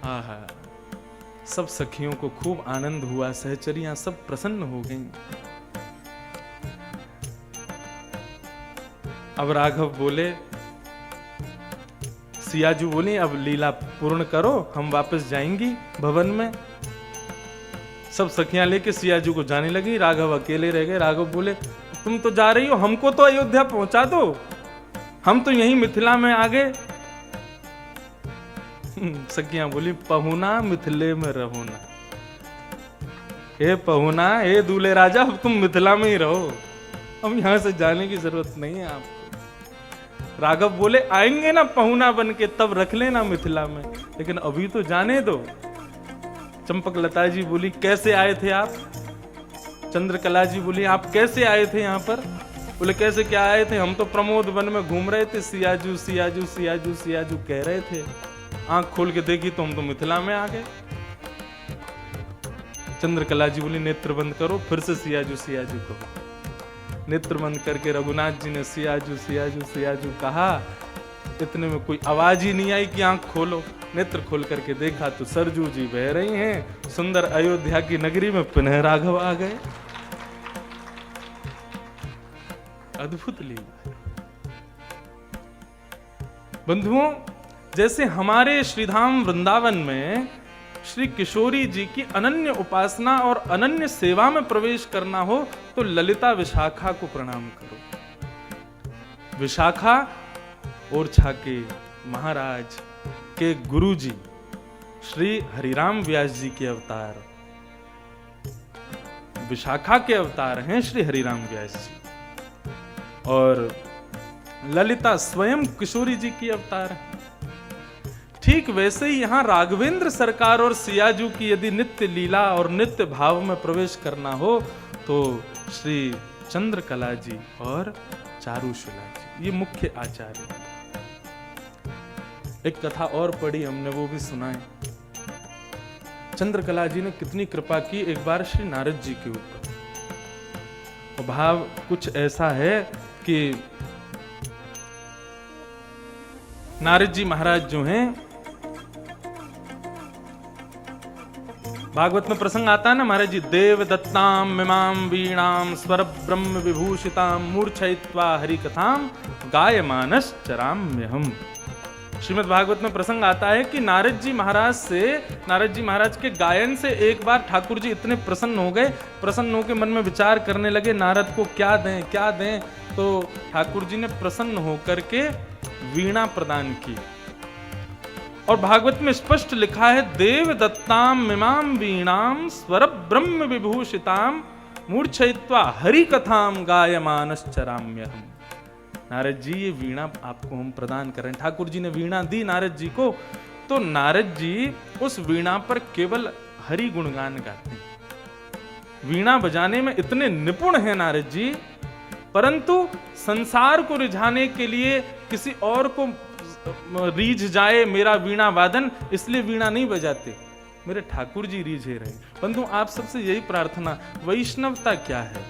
आहा, सब सखियों को खूब आनंद हुआ, सहचरियां सब प्रसन्न हो गईं। अब राघव बोले, सियाजू बोली अब लीला पूर्ण करो, हम वापस जाएंगी भवन में। सब सखियां लेके सियाजू को जाने लगी, राघव अकेले रह गए। राघव बोले तुम तो जा रही हो, हमको तो अयोध्या पहुंचा दो, हम तो यहीं मिथिला में आ गए। सखियां बोली पहुना मिथिले में रहो ना, हे पहुना, हे दूल्हे राजा, अब तुम मिथिला में ही रहो, अब यहां से जाने की जरूरत नहीं है आपको। राघव बोले आएंगे ना पहुना बन के, तब रख लेना मिथिला में, लेकिन अभी तो जाने दो। चंपकलता जी बोली कैसे आए थे आप? चंद्रकला जी बोली आप कैसे आए थे यहाँ पर? बोले कैसे क्या आए थे, हम तो प्रमोद वन में घूम रहे थे, सियाजू सियाजू सियाजू सियाजू कह रहे थे, आंख खोल के देखी तो हम तो मिथिला में आ गए। चंद्रकला जी बोली नेत्र बंद करो, फिर से सियाजू सियाजू कहो। नेत्र बंद करके रघुनाथ जी ने सियाजू सियाजू सियाजू कहा, इतने में कोई आवाज ही नहीं आई कि आंख खोलो। नेत्र खोल करके देखा तो सरजू जी बह रही हैं, सुंदर अयोध्या की नगरी में पुनः राघव आ गए। अद्भुत लीला। बंधुओं, जैसे हमारे श्रीधाम वृंदावन में श्री किशोरी जी की अनन्य उपासना और अनन्य सेवा में प्रवेश करना हो तो ललिता विशाखा को प्रणाम करो। विशाखा ओरछा के महाराज के गुरु जी श्री हरिराम व्यास जी के अवतार, विशाखा के अवतार हैं श्री हरिराम व्यास जी, और ललिता स्वयं किशोरी जी की अवतार है। ठीक वैसे ही यहां राघवेंद्र सरकार और सियाजू की यदि नित्य लीला और नित्य भाव में प्रवेश करना हो तो श्री चंद्रकला जी और चारुशला जी ये मुख्य आचार्य। एक कथा और पढ़ी हमने, वो भी सुनाए। चंद्रकला जी ने कितनी कृपा की एक बार श्री नारद जी के ऊपर। भाव कुछ ऐसा है कि नारद जी महाराज जो हैं, भागवत में प्रसंग आता है ना महाराज जी, देव दत्ताम मिमाम वीणाम स्वर ब्रह्म विभूषिताम मूर्छयित्वा हरि कथाम गायमानस चराम्यहम्। श्रीमद् भागवत में प्रसंग आता है कि नारद जी महाराज के गायन से एक बार ठाकुर जी इतने प्रसन्न हो गए, प्रसन्न होकर मन में विचार करने लगे नारद को क्या दें। तो ठाकुर जी ने प्रसन्न होकर के वीणा प्रदान की। और भागवत में स्पष्ट लिखा है देव दत्ताम मिमाम वीणाम स्वर ब्रह्म विभूषिताम मूर्छयित्वा हरि कथाम गायमानस चराम्यहम्। नारद जी ये वीणा आपको हम प्रदान करें। ठाकुर जी ने वीणा दी नारद जी को, तो नारद जी उस वीणा पर केवल हरि गुणगान गाते हैं। वीणा बजाने में इतने निपुण हैं नारद जी, परंतु संसार को रिझाने के लिए किसी और को रीझ जाए मेरा वीणा वादन, इसलिए वीणा नहीं बजाते, मेरे ठाकुर जी रीझे रहे। परंतु आप सबसे यही प्रार्थना, वैष्णवता क्या है,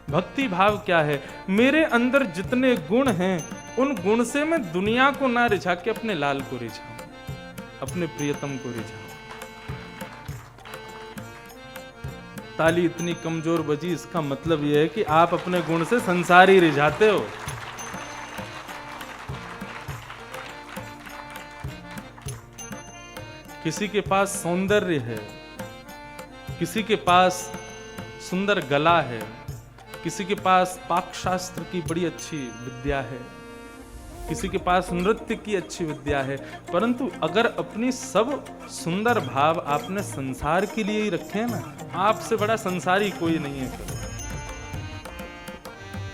भक्ति भाव क्या है, मेरे अंदर जितने गुण हैं उन गुण से मैं दुनिया को ना रिझा के अपने लाल को रिझाऊं, अपने प्रियतम को रिझाऊं। ताली इतनी कमजोर बजी, इसका मतलब यह है कि आप अपने गुण से संसार ही रिझाते हो। किसी के पास सौंदर्य है, किसी के पास सुंदर गला है, किसी के पास पाकशास्त्र की बड़ी अच्छी विद्या है, किसी के पास नृत्य की अच्छी विद्या है, परंतु अगर अपनी सब सुंदर भाव आपने संसार के लिए ही रखे ना, आपसे बड़ा संसारी कोई नहीं है।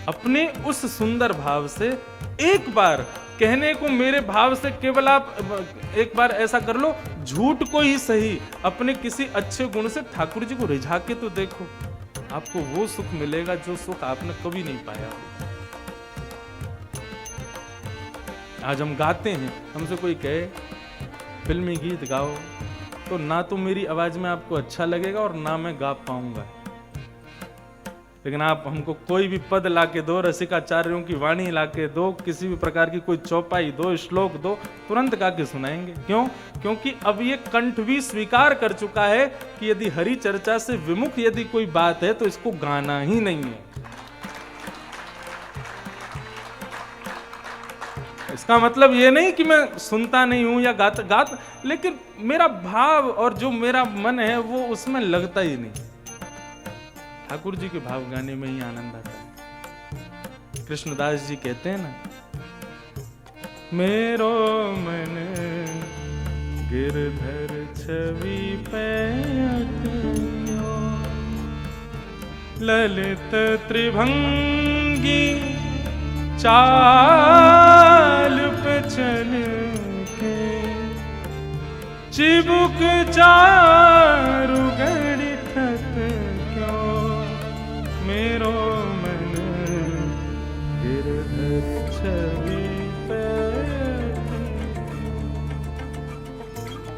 अपने उस सुंदर भाव से एक बार कहने को, मेरे भाव से केवल आप एक बार ऐसा कर लो, झूठ को ही सही अपने किसी अच्छे गुण से ठाकुर जी को रिझा के तो देखो, आपको वो सुख मिलेगा जो सुख आपने कभी नहीं पाया। आज हम गाते हैं, हमसे कोई कहे फिल्मी गीत गाओ, तो ना तो मेरी आवाज में आपको अच्छा लगेगा और ना मैं गा पाऊंगा। लेकिन आप हमको कोई भी पद लाके दो, रसिकाचार्यों की वाणी लाके दो, किसी भी प्रकार की कोई चौपाई दो, श्लोक दो, तुरंत गा के सुनाएंगे। क्यों? क्योंकि अब ये कंठ भी स्वीकार कर चुका है कि यदि हरि चर्चा से विमुख यदि कोई बात है तो इसको गाना ही नहीं है। इसका मतलब ये नहीं कि मैं सुनता नहीं हूं या गाता, लेकिन मेरा भाव और जो मेरा मन है वो उसमें लगता ही नहीं। ठाकुर जी के भाव गाने में ही आनंद आता है। कृष्णदास जी कहते हैं ना, मेरो मन गिरधर छवि पे अटकियो, ललित त्रिभंगी चाल पे चल के, चिबुक चारु घड़ी ठत क्यों, मेरो मन गिरधर छवि पे।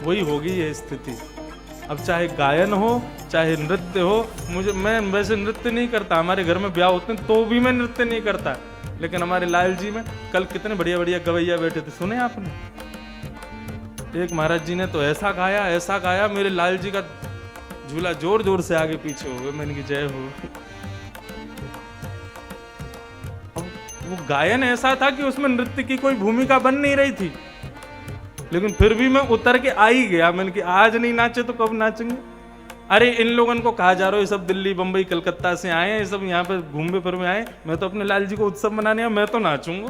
वही होगी ये स्थिति। अब चाहे गायन हो चाहे नृत्य हो, मैं वैसे नृत्य नहीं करता, हमारे घर में ब्याह होते हैं तो भी मैं नृत्य नहीं करता, लेकिन हमारे लाल जी में कल कितने बढ़िया बढ़िया गवैया बैठे थे, सुने आपने? एक महाराज जी ने तो ऐसा गाया, मेरे लाल जी का झूला जोर जोर से आगे पीछे हो गए। मैंने की जय हो। वो गायन ऐसा था कि उसमें नृत्य की कोई भूमिका बन नहीं रही थी, लेकिन फिर भी मैं उतर के आ ही गया। मैंने कि आज नहीं नाचे तो कब नाचेंगे? अरे इन लोगों को कहा जा रहा है ये सब दिल्ली बम्बई कलकत्ता से आए हैं, ये सब यहाँ पे घूमने फिरने आए, मैं तो अपने लाल जी को उत्सव मनाने आया, मैं तो नाचूंगा।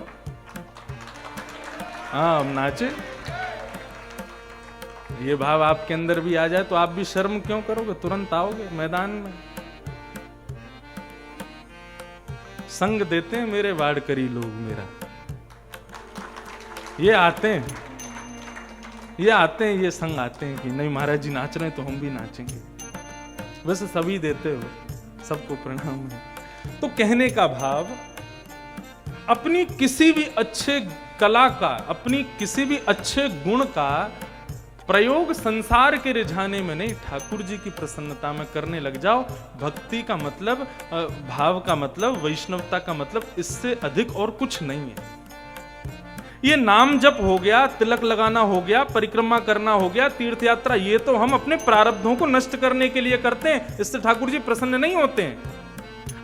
हाँ हम नाचे। ये भाव आपके अंदर भी आ जाए तो आप भी शर्म क्यों करोगे, तुरंत आओगे मैदान में। संग देते हैं मेरे वाड़करी लोग मेरा, ये आते हैं ये संग आते हैं कि नहीं महाराज जी नाच रहे हैं तो हम भी नाचेंगे। वैसे सभी देते हो, सबको प्रणाम है। तो कहने का भाव, अपनी किसी भी अच्छे कला का, अपनी किसी भी अच्छे गुण का प्रयोग संसार के रिझाने में नहीं, ठाकुर जी की प्रसन्नता में करने लग जाओ। भक्ति का मतलब, भाव का मतलब, वैष्णवता का मतलब इससे अधिक और कुछ नहीं है। ये नाम जप हो गया, तिलक लगाना हो गया, परिक्रमा करना हो गया, तीर्थ यात्रा, ये तो हम अपने प्रारब्धों को नष्ट करने के लिए करते हैं, इससे ठाकुर जी प्रसन्न नहीं होते हैं।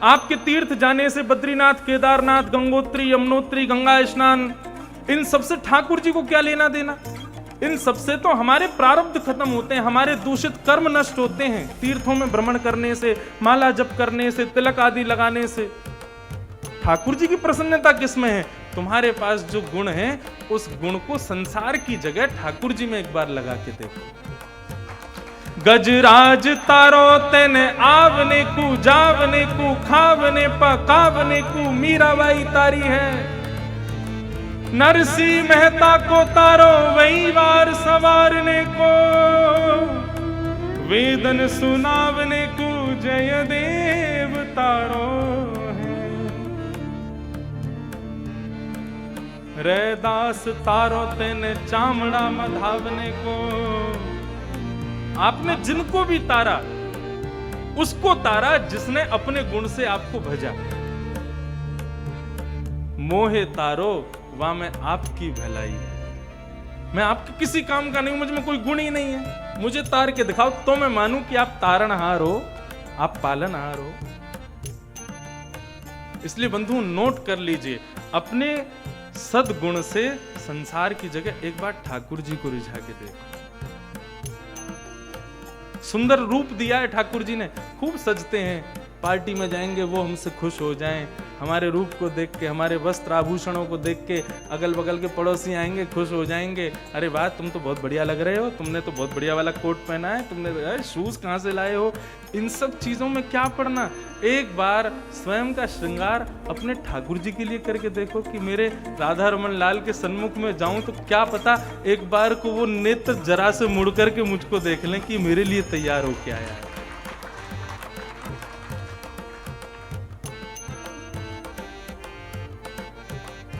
आपके तीर्थ जाने से बद्रीनाथ, केदारनाथ, गंगोत्री, यमुनोत्री, गंगा स्नान, इन सबसे ठाकुर जी को क्या लेना देना? इन सबसे तो हमारे प्रारब्ध खत्म होते हैं, हमारे दूषित कर्म नष्ट होते हैं। तीर्थों में भ्रमण करने से, माला जप करने से, तिलक आदि लगाने से। ठाकुर जी की प्रसन्नता किसमें है? तुम्हारे पास जो गुण है, उस गुण को संसार की जगह ठाकुर जी में एक बार लगा के देखो। गजराज तारो तेने आवने को, जावने को, खावने पकावने को मीराबाई तारी है। नरसिंह मेहता को तारो वही वार सवारने को, वेदन सुनावने को जयदेव तारो है। रैदास तारो तेने चामड़ा मधावने को। आपने जिनको भी तारा, उसको तारा जिसने अपने गुण से आपको भजा। मोहे तारो वहां में आपकी भलाई है, मैं आपके किसी काम का नहीं हूं, मुझ में कोई गुण ही नहीं है। मुझे तार के दिखाओ तो मैं मानूं कि आप तारणहार हो, आप पालनहार हो। इसलिए बंधु नोट कर लीजिए, अपने सद्गुण से संसार की जगह एक बार ठाकुर जी को रिझा के देखो। सुंदर रूप दिया है ठाकुर जी ने, खूब सजते हैं, पार्टी में जाएंगे वो हमसे खुश हो जाएं, हमारे रूप को देख के, हमारे वस्त्र आभूषणों को देख के अगल बगल के पड़ोसी आएंगे, खुश हो जाएंगे। अरे वाह तुम तो बहुत बढ़िया लग रहे हो, तुमने तो बहुत बढ़िया वाला कोट पहना है, तुमने शूज कहाँ से लाए हो। इन सब चीजों में क्या पड़ना, एक बार स्वयं का श्रृंगार अपने ठाकुर जी के लिए करके देखो कि मेरे राधा रमन लाल के सन्मुख में जाऊं तो क्या पता एक बार को वो नेत्र जरा से मुड़ करके मुझको देख लें कि मेरे लिए तैयार होके आया है।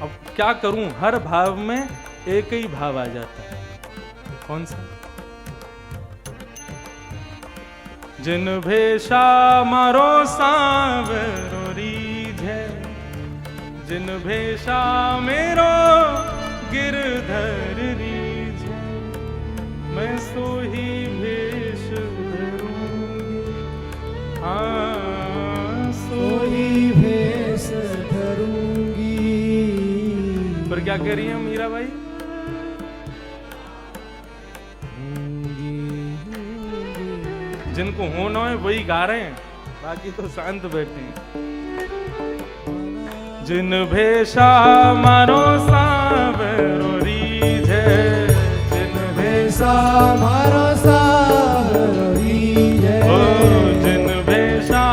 अब क्या करूं, हर भाव में एक ही भाव आ जाता है। कौन सा? जिन भेषा मारो सांवरो रीझे, जिन भेषा मेरो गिरधर रीझे, मैं सोही भेष धरूंगी, हाँ सोही भेष धरूंगी। पर फिर क्या कह रही है मीरा भाई? जिनको होना है वही गा रहे हैं, बाकी तो शांत बैठे हैं। जिन भेषा मारो सावरो रीझे, जिन भेषा मारो सावरो रीझे, ओ जिन भेषा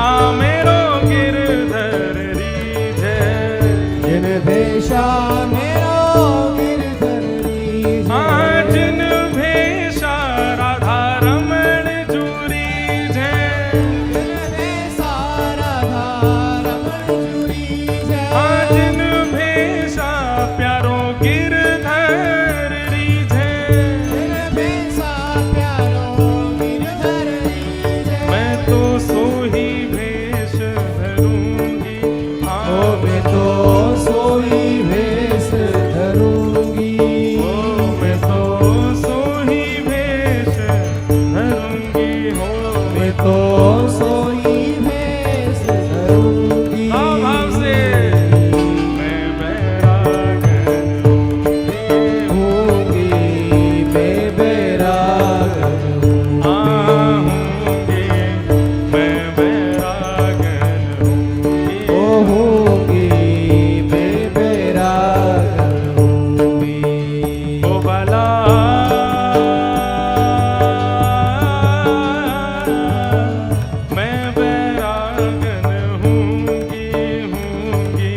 मेरो गिरधर रीझे, जिन भेषा मेरो गिरधर रीझे, हाँ जिन भेषा राधा रमण जू रीझे, जिन भेषा राधा रमण जू रीझे, हाँ जिन भेषा प्यारो गिरधर रीझे, जिन भेषा प्यारो गिरधर रीझे, मैं तो सोही भेष धरूंगी, ओ मैं तो सोई भेष धरूंगी, ओ मैं तो सोही भेष धरूंगी, हो मैं तो सोई भेष धरूंगी। भाव से मैं बैरागन होंगी मैं बैरागन आहूंगी, मैं बैरागन हूँगी, ओ होंगी मैं बैरागन होंगी। ओ भला मैं बैरागन हूँगी, हूँगी,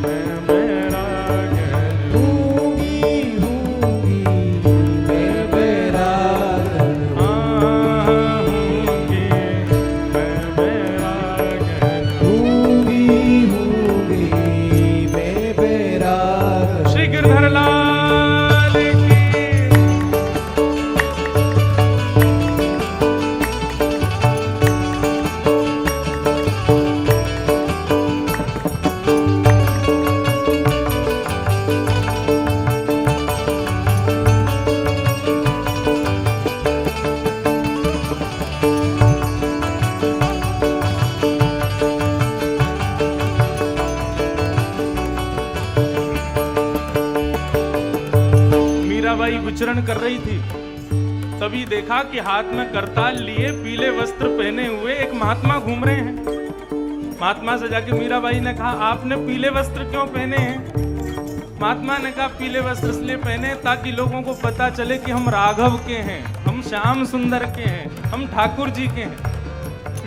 मैं बैरागन होंगी होंगी मैं बैरागन आहूंगी, मैं बैरागन होंगी होंगी मैं बैरागन। श्री गिरधर लाल की। मीराबाई विचरण कर रही थी, तभी देखा कि हाथ में करताल लिए पीले वस्त्र पहने हुए एक महात्मा घूम रहे हैं। महात्मा से जाके मीराबाई ने कहा, आपने पीले वस्त्र क्यों पहने हैं? महात्मा ने कहा, पीले वस्त्र इसलिए पहने ताकि लोगों को पता चले कि हम राघव के हैं, हम श्याम सुंदर के हैं, हम ठाकुर जी के हैं।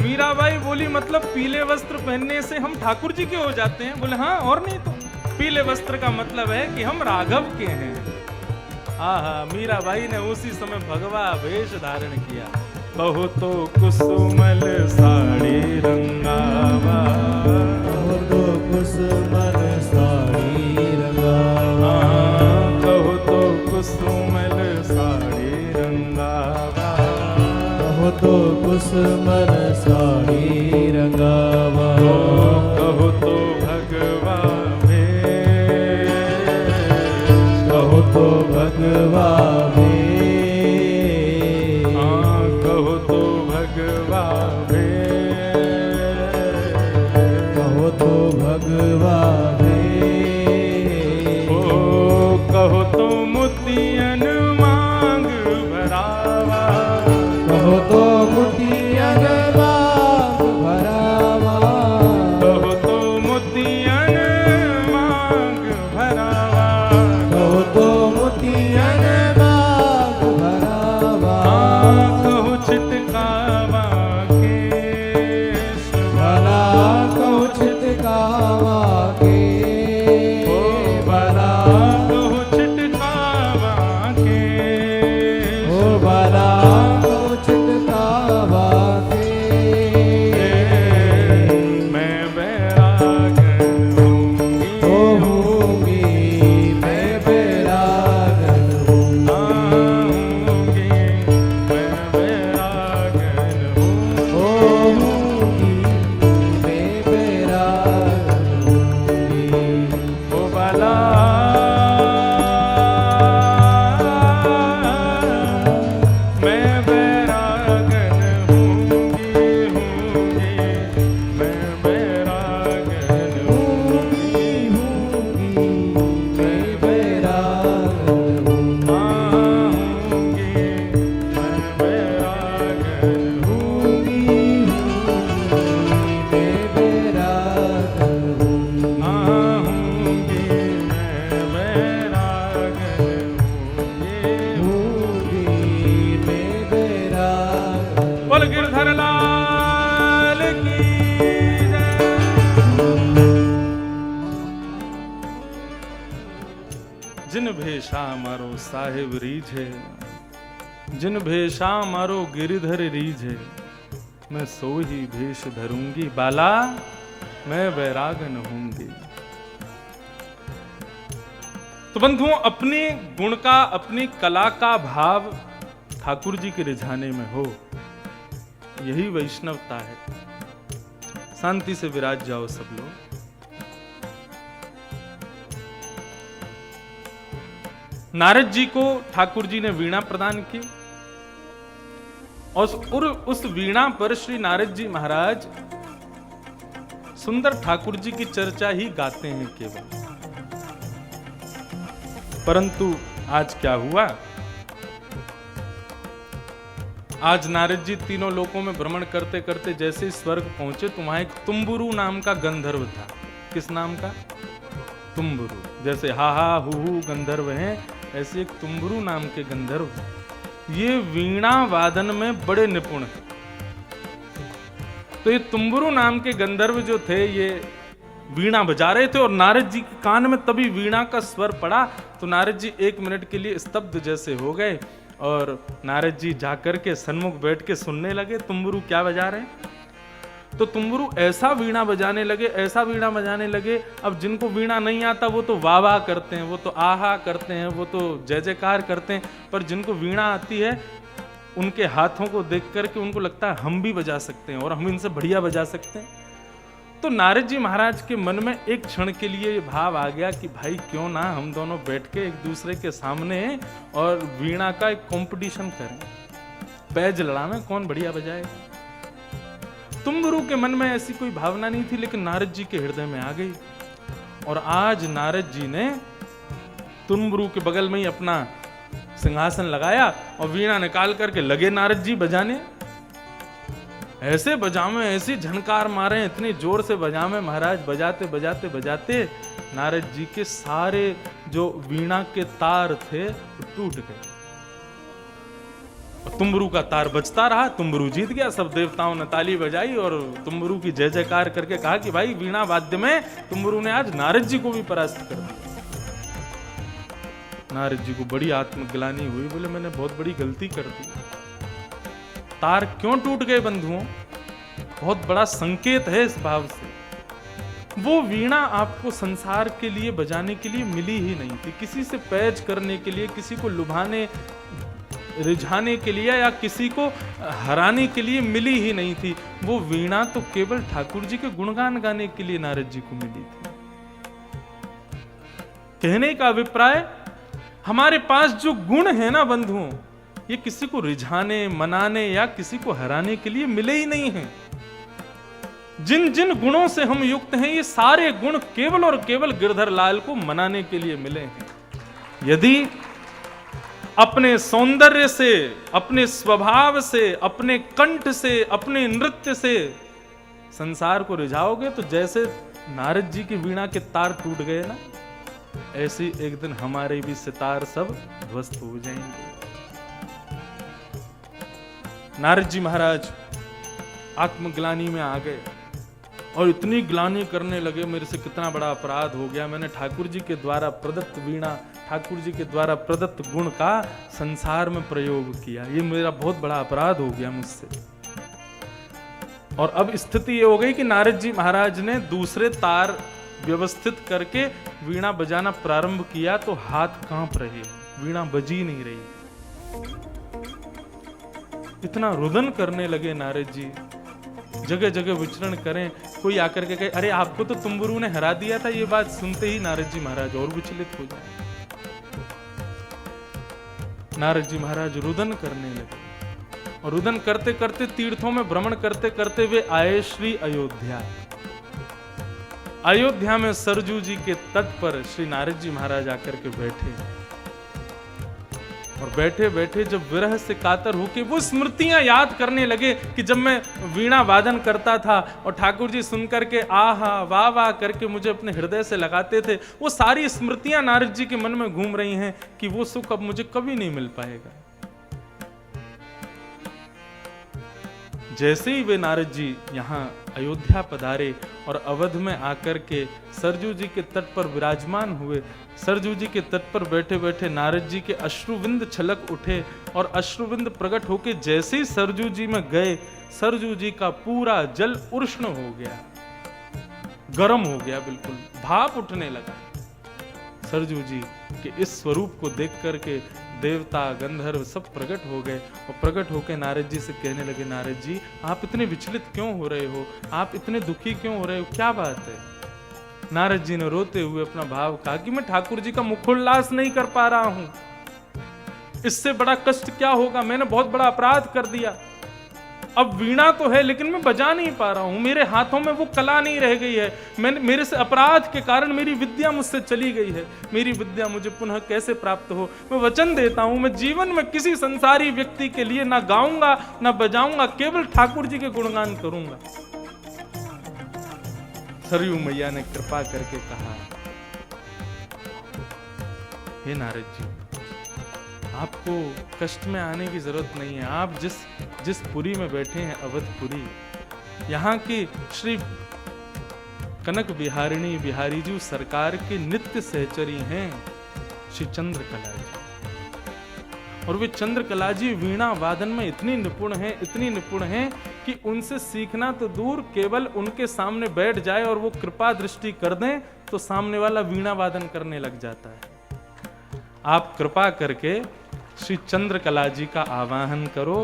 मीराबाई बोली, मतलब पीले वस्त्र पहनने से हम ठाकुर जी के हो जाते हैं? बोले हाँ, और नहीं तो। पीले वस्त्र का मतलब है कि हम राघव के हैं। आहा, मीराबाई ने उसी समय भगवा वेश धारण किया। बहुतो कुसुमल साड़ी रंगावा, बहुतो कुसुमल साड़ी रंगावा, बहुतो कुसुमल साड़ी रंगावा, बहुतो कुसुमल साड़ी रंगावा, बहुतो भगवा भेष, बहुतो भगवा भेष, बहुतो भगवा भेष, बहुतो भगवा भेष। जिन भेषा मारो साहिब रीझे, जिन भेषा मारो गिरिधर रीझे, मैं सो ही भेष धरूंगी बाला, मैं बैराग न होंगी। तो बंधुओं, अपने गुण का, अपनी कला का भाव ठाकुर जी के रिझाने में हो, यही वैष्णवता है। शांति से विराज जाओ सब लोग। नारद जी को ठाकुर जी ने वीणा प्रदान की और उस वीणा पर श्री नारद जी महाराज सुंदर ठाकुर जी की चर्चा ही गाते हैं केवल। परंतु आज क्या हुआ? आज नारद जी तीनों लोकों में भ्रमण करते करते जैसे स्वर्ग पहुंचे तो वहां एक तुम्बुरु नाम का गंधर्व था। किस नाम का? तुम्बुरु। जैसे हा हा हु गंधर्व हैं, ऐसे एक तुम्बुरु नाम के गंधर्व, ये वीणा वादन में बड़े निपुण हैं। तो ये तुम्बुरु नाम के गंधर्व जो थे, ये वीणा बजा रहे थे और नारद जी के कान में तभी वीणा का स्वर पड़ा तो नारद जी 1 मिनट के लिए स्तब्ध जैसे हो गए और नारद जी जाकर के सन्मुख बैठ के सुनने लगे तुम्बुरु क्या बजा रहे हैं। तो तुम्बुरु ऐसा वीणा बजाने लगे, ऐसा वीणा बजाने लगे। अब जिनको वीणा नहीं आता वो तो वाह वाह करते हैं, वो तो आहा करते हैं, वो तो जय जयकार करते हैं, पर जिनको वीणा आती है उनके हाथों को देख करके उनको लगता है हम भी बजा सकते हैं और हम इनसे बढ़िया बजा सकते हैं। तो नारद जी महाराज के मन में एक क्षण के लिए ये भाव आ गया कि भाई क्यों ना हम दोनों बैठ के एक दूसरे के सामने और वीणा का एक कंपटीशन करें, पैज लड़ावें कौन बढ़िया बजाएगा। तुम्बुरु के मन में ऐसी कोई भावना नहीं थी, लेकिन नारद जी के हृदय में आ गई। और आज नारद जी ने तुम्बुरु के बगल में ही अपना सिंहासन लगाया और वीणा निकाल करके लगे नारद जी बजाने। ऐसे बजावे, ऐसी झनकार मारे, इतनी जोर से बजावे महाराज, बजाते बजाते बजाते नारद जी के सारे जो वीणा के तार थे टूट गए। तुम्बुरु का तार बजता रहा, तुम्बुरु जीत गया। सब देवताओं ने ताली बजाई और तुम्बुरु की जय जयकार करके कहा कि भाई वीणा वाद्य में तुम्बुरु ने आज नारद जी को भी परास्त कर दिया। नारद जी को बड़ी आत्मग्लानि हुई, बोले मैंने बहुत बड़ी गलती कर दी। तार क्यों टूट गए बंधुओं? बहुत बड़ा संकेत है इस भाव से। वो वीणा आपको संसार के लिए बजाने के लिए मिली ही नहीं थी, किसी से पैज करने के लिए, किसी को लुभाने रिझाने के लिए या किसी को हराने के लिए मिली ही नहीं थी। वो वीणा तो केवल ठाकुर जी के गुणगान गाने के लिए नारद जी को मिली थी। कहने का अभिप्राय, हमारे पास जो गुण है ना बंधुओं, ये किसी को रिझाने, मनाने या किसी को हराने के लिए मिले ही नहीं हैं। जिन जिन गुणों से हम युक्त हैं, ये सारे गुण केवल और केवल गिरधर लाल को मनाने के लिए मिले हैं। यदि अपने सौंदर्य से, अपने स्वभाव से, अपने कंठ से, अपने नृत्य से संसार को रिझाओगे तो जैसे नारद जी की वीणा के तार टूट गए ना, ऐसे एक दिन हमारे भी सितार सब ध्वस्त हो जाएंगे। नारद जी महाराज आत्मग्लानि में आ गए और इतनी ग्लानि करने लगे, मेरे से कितना बड़ा अपराध हो गया। मैंने ठाकुर जी के द्वारा प्रदत्त वीणा, ठाकुर जी के द्वारा प्रदत्त गुण का संसार में प्रयोग किया, ये मेरा बहुत बड़ा अपराध हो गया मुझसे। और अब स्थिति ये हो गई कि नारद जी महाराज ने दूसरे तार व्यवस्थित करके वीणा बजाना प्रारंभ किया तो हाथ कांप रहे, वीणा बजी नहीं रही। इतना रुदन करने लगे नारद जी, जगह जगह विचरण करें। कोई आकर के कहे अरे आपको तो तुम्बुरु ने हरा दिया था, ये बात सुनते ही नारद जी महाराज और विचलित हो जाए। नारद जी महाराज रुदन करने लगे और रुदन करते करते तीर्थों में भ्रमण करते करते वे आए श्री अयोध्या। अयोध्या में सरजू जी के तट पर श्री नारद जी महाराज आकर के बैठे और बैठे बैठे जब विरह से कातर होके वो स्मृतियां याद करने लगे कि जब मैं वीणा वादन करता था और ठाकुर जी सुनकर के आहा वाह वाह करके मुझे अपने हृदय से लगाते थे, वो सारी स्मृतियां नारद जी के मन में घूम रही हैं कि वो सुख अब मुझे कभी नहीं मिल पाएगा। जैसे ही वे नारद जी यहाँ अयोध्या पधारे और अवध में आकर के सरजू जी के तट पर विराजमान हुए, सरजू जी के तट पर बैठे बैठे नारद जी के अश्रुविंद छलक उठे और अश्रुविंद प्रकट होके जैसे ही सरजू जी में गए, सरजू जी का पूरा जल उष्ण हो गया, गर्म हो गया, बिल्कुल भाप उठने लगा। सरजू जी के इस स्वरूप को देख करके देवता गंधर्व सब प्रकट हो गए और प्रकट होकर नारद जी से कहने लगे, नारद जी आप इतने विचलित क्यों हो रहे हो, आप इतने दुखी क्यों हो रहे हो, क्या बात है। नारद जी ने रोते हुए अपना भाव कहा कि मैं ठाकुर जी का मुखोल्लास नहीं कर पा रहा हूं, इससे बड़ा कष्ट क्या होगा, मैंने बहुत बड़ा अपराध कर दिया। अब वीणा तो है लेकिन मैं बजा नहीं पा रहा हूं, मेरे हाथों में वो कला नहीं रह गई है, मेरे से अपराध के कारण मेरी विद्या मुझसे चली गई है, मेरी विद्या मुझे पुनः कैसे प्राप्त हो। मैं वचन देता हूं मैं जीवन में किसी संसारी व्यक्ति के लिए ना गाऊंगा ना बजाऊंगा, केवल ठाकुर जी के गुणगान करूंगा। सरयू मैया ने कृपा करके कहा, हे नारद जी आपको कष्ट में आने की जरूरत नहीं है, आप जिस पुरी में बैठे हैं अवधपुरी, यहाँ की श्री कनक बिहारिणी बिहारी जी सरकार के नित्य सहचरी हैं श्री चंद्रकला जी। और वे चंद्रकला जी वीणा वादन में इतनी निपुण हैं कि उनसे सीखना तो दूर, केवल उनके सामने बैठ जाए और वो कृपा दृष्टि कर दें तो सामने वाला वीणा वादन करने लग जाता है। आप कृपा करके श्री चंद्रकला जी का आवाहन करो,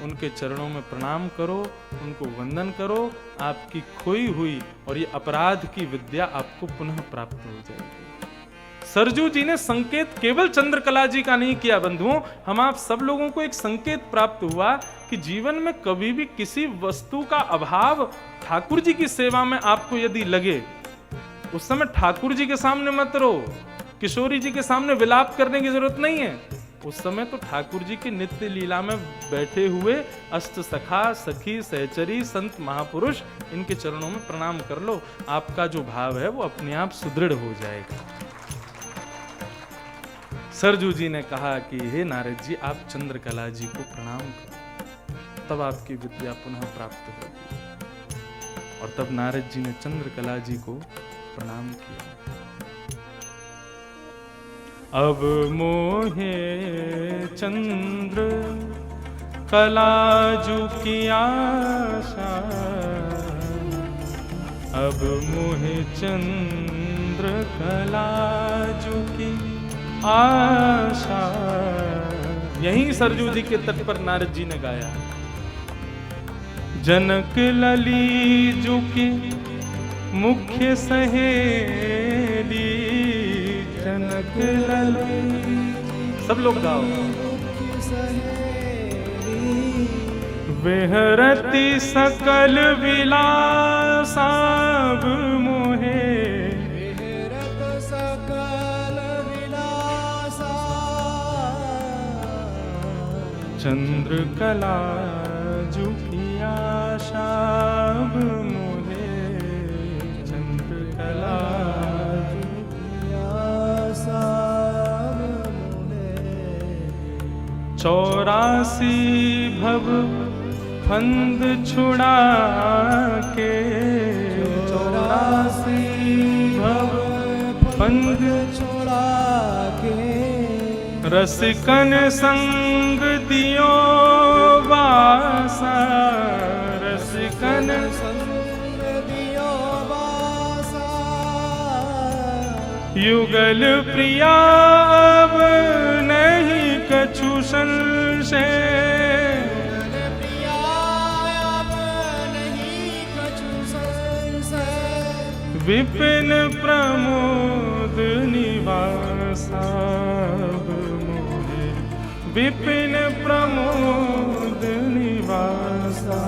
उनके चरणों में प्रणाम करो, उनको वंदन करो, आपकी खोई हुई और ये अपराध की विद्या आपको पुनः प्राप्त हो जाएगी। सरजू जी ने संकेत केवल चंद्रकला जी का नहीं किया बंधुओं, हम आप सब लोगों को एक संकेत प्राप्त हुआ कि जीवन में कभी भी किसी वस्तु का अभाव ठाकुर जी की सेवा में आपको यदि लगे, उस समय ठाकुर जी के सामने मत रो, किशोरी जी के सामने विलाप करने की जरूरत नहीं है। उस समय तो ठाकुर जी की नित्य लीला में बैठे हुए अष्ट सखा सखी सहचरी संत महापुरुष इनके चरणों में प्रणाम कर लो, आपका जो भाव है वो अपने आप सुदृढ़ हो जाएगा। सरजू जी ने कहा कि हे नारद जी आप चंद्रकला जी को प्रणाम करो, तब आपकी विद्या पुनः प्राप्त होगी। और तब नारद जी ने चंद्रकला जी को प्रणाम किया। अब मोहे चंद्र कलाजू की आशा, अब मोहे चंद्र कलाजू की आशा। यहीं सरजू जी के तट पर नारद जी ने गाया, जनक लली जू की मुख्य सहेली, जनक लली, सब लोग गाओ। विहरती सकल विलासाब मोहे, विहरत सकल विलासा, चंद्रकला जू की आशाब मोहे, चंद्रकला 84 भव फंद छुड़ा के, 84 भव फंद छुड़ा के, रसिकन संग दियो वासा, रसिकन संग दियो वासा, युगल प्रिया अब नहीं कछु संशय, प्रिया अब नहीं कछु संशय, विपिन प्रमोद निवासा मोहे, विपिन प्रमोद निवासा,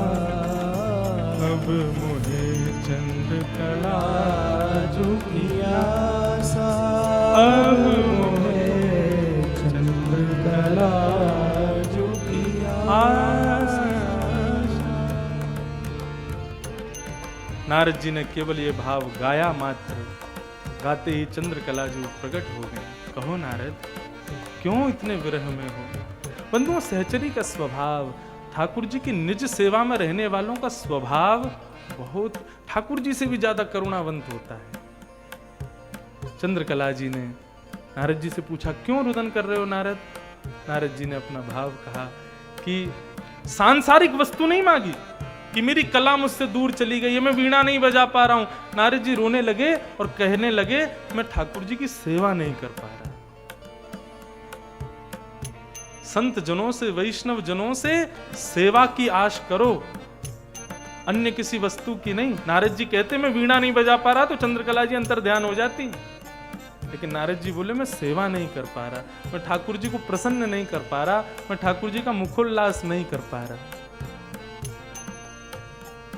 अब मोहे चंद्रकला जू की आशा, अब मोहे चंद्रकला जू की आशा। नारद जी ने केवल ये भाव गाया मात्र, गाते ही चंद्रकला जी प्रकट हो गए। कहो नारद क्यों इतने विरह में हो। बंधुओं सहचरी का स्वभाव ठाकुर जी की निज सेवा में रहने वालों का स्वभाव बहुत ठाकुर जी से भी ज्यादा करुणावंत होता है। चंद्रकला जी ने नारद जी से पूछा, क्यों रुदन कर रहे हो नारद? नारद जी ने अपना भाव कहा कि सांसारिक वस्तु नहीं मांगी कि मेरी कला मुझसे दूर चली गई है, मैं वीणा नहीं बजा पा रहा हूं। नारद जी रोने लगे और कहने लगे, मैं ठाकुर जी की सेवा नहीं कर पा रहा। संत जनों से, वैष्णव जनों से सेवा की आश करो, अन्य किसी वस्तु की नहीं। नारद जी कहते मैं वीणा नहीं बजा पा रहा, तो चंद्रकला जी अंतर ध्यान हो जाती, लेकिन नारद जी बोले मैं सेवा नहीं कर पा रहा, मैं ठाकुर जी को प्रसन्न नहीं कर पा रहा, मैं ठाकुर जी का मुखोल्लास नहीं कर पा रहा।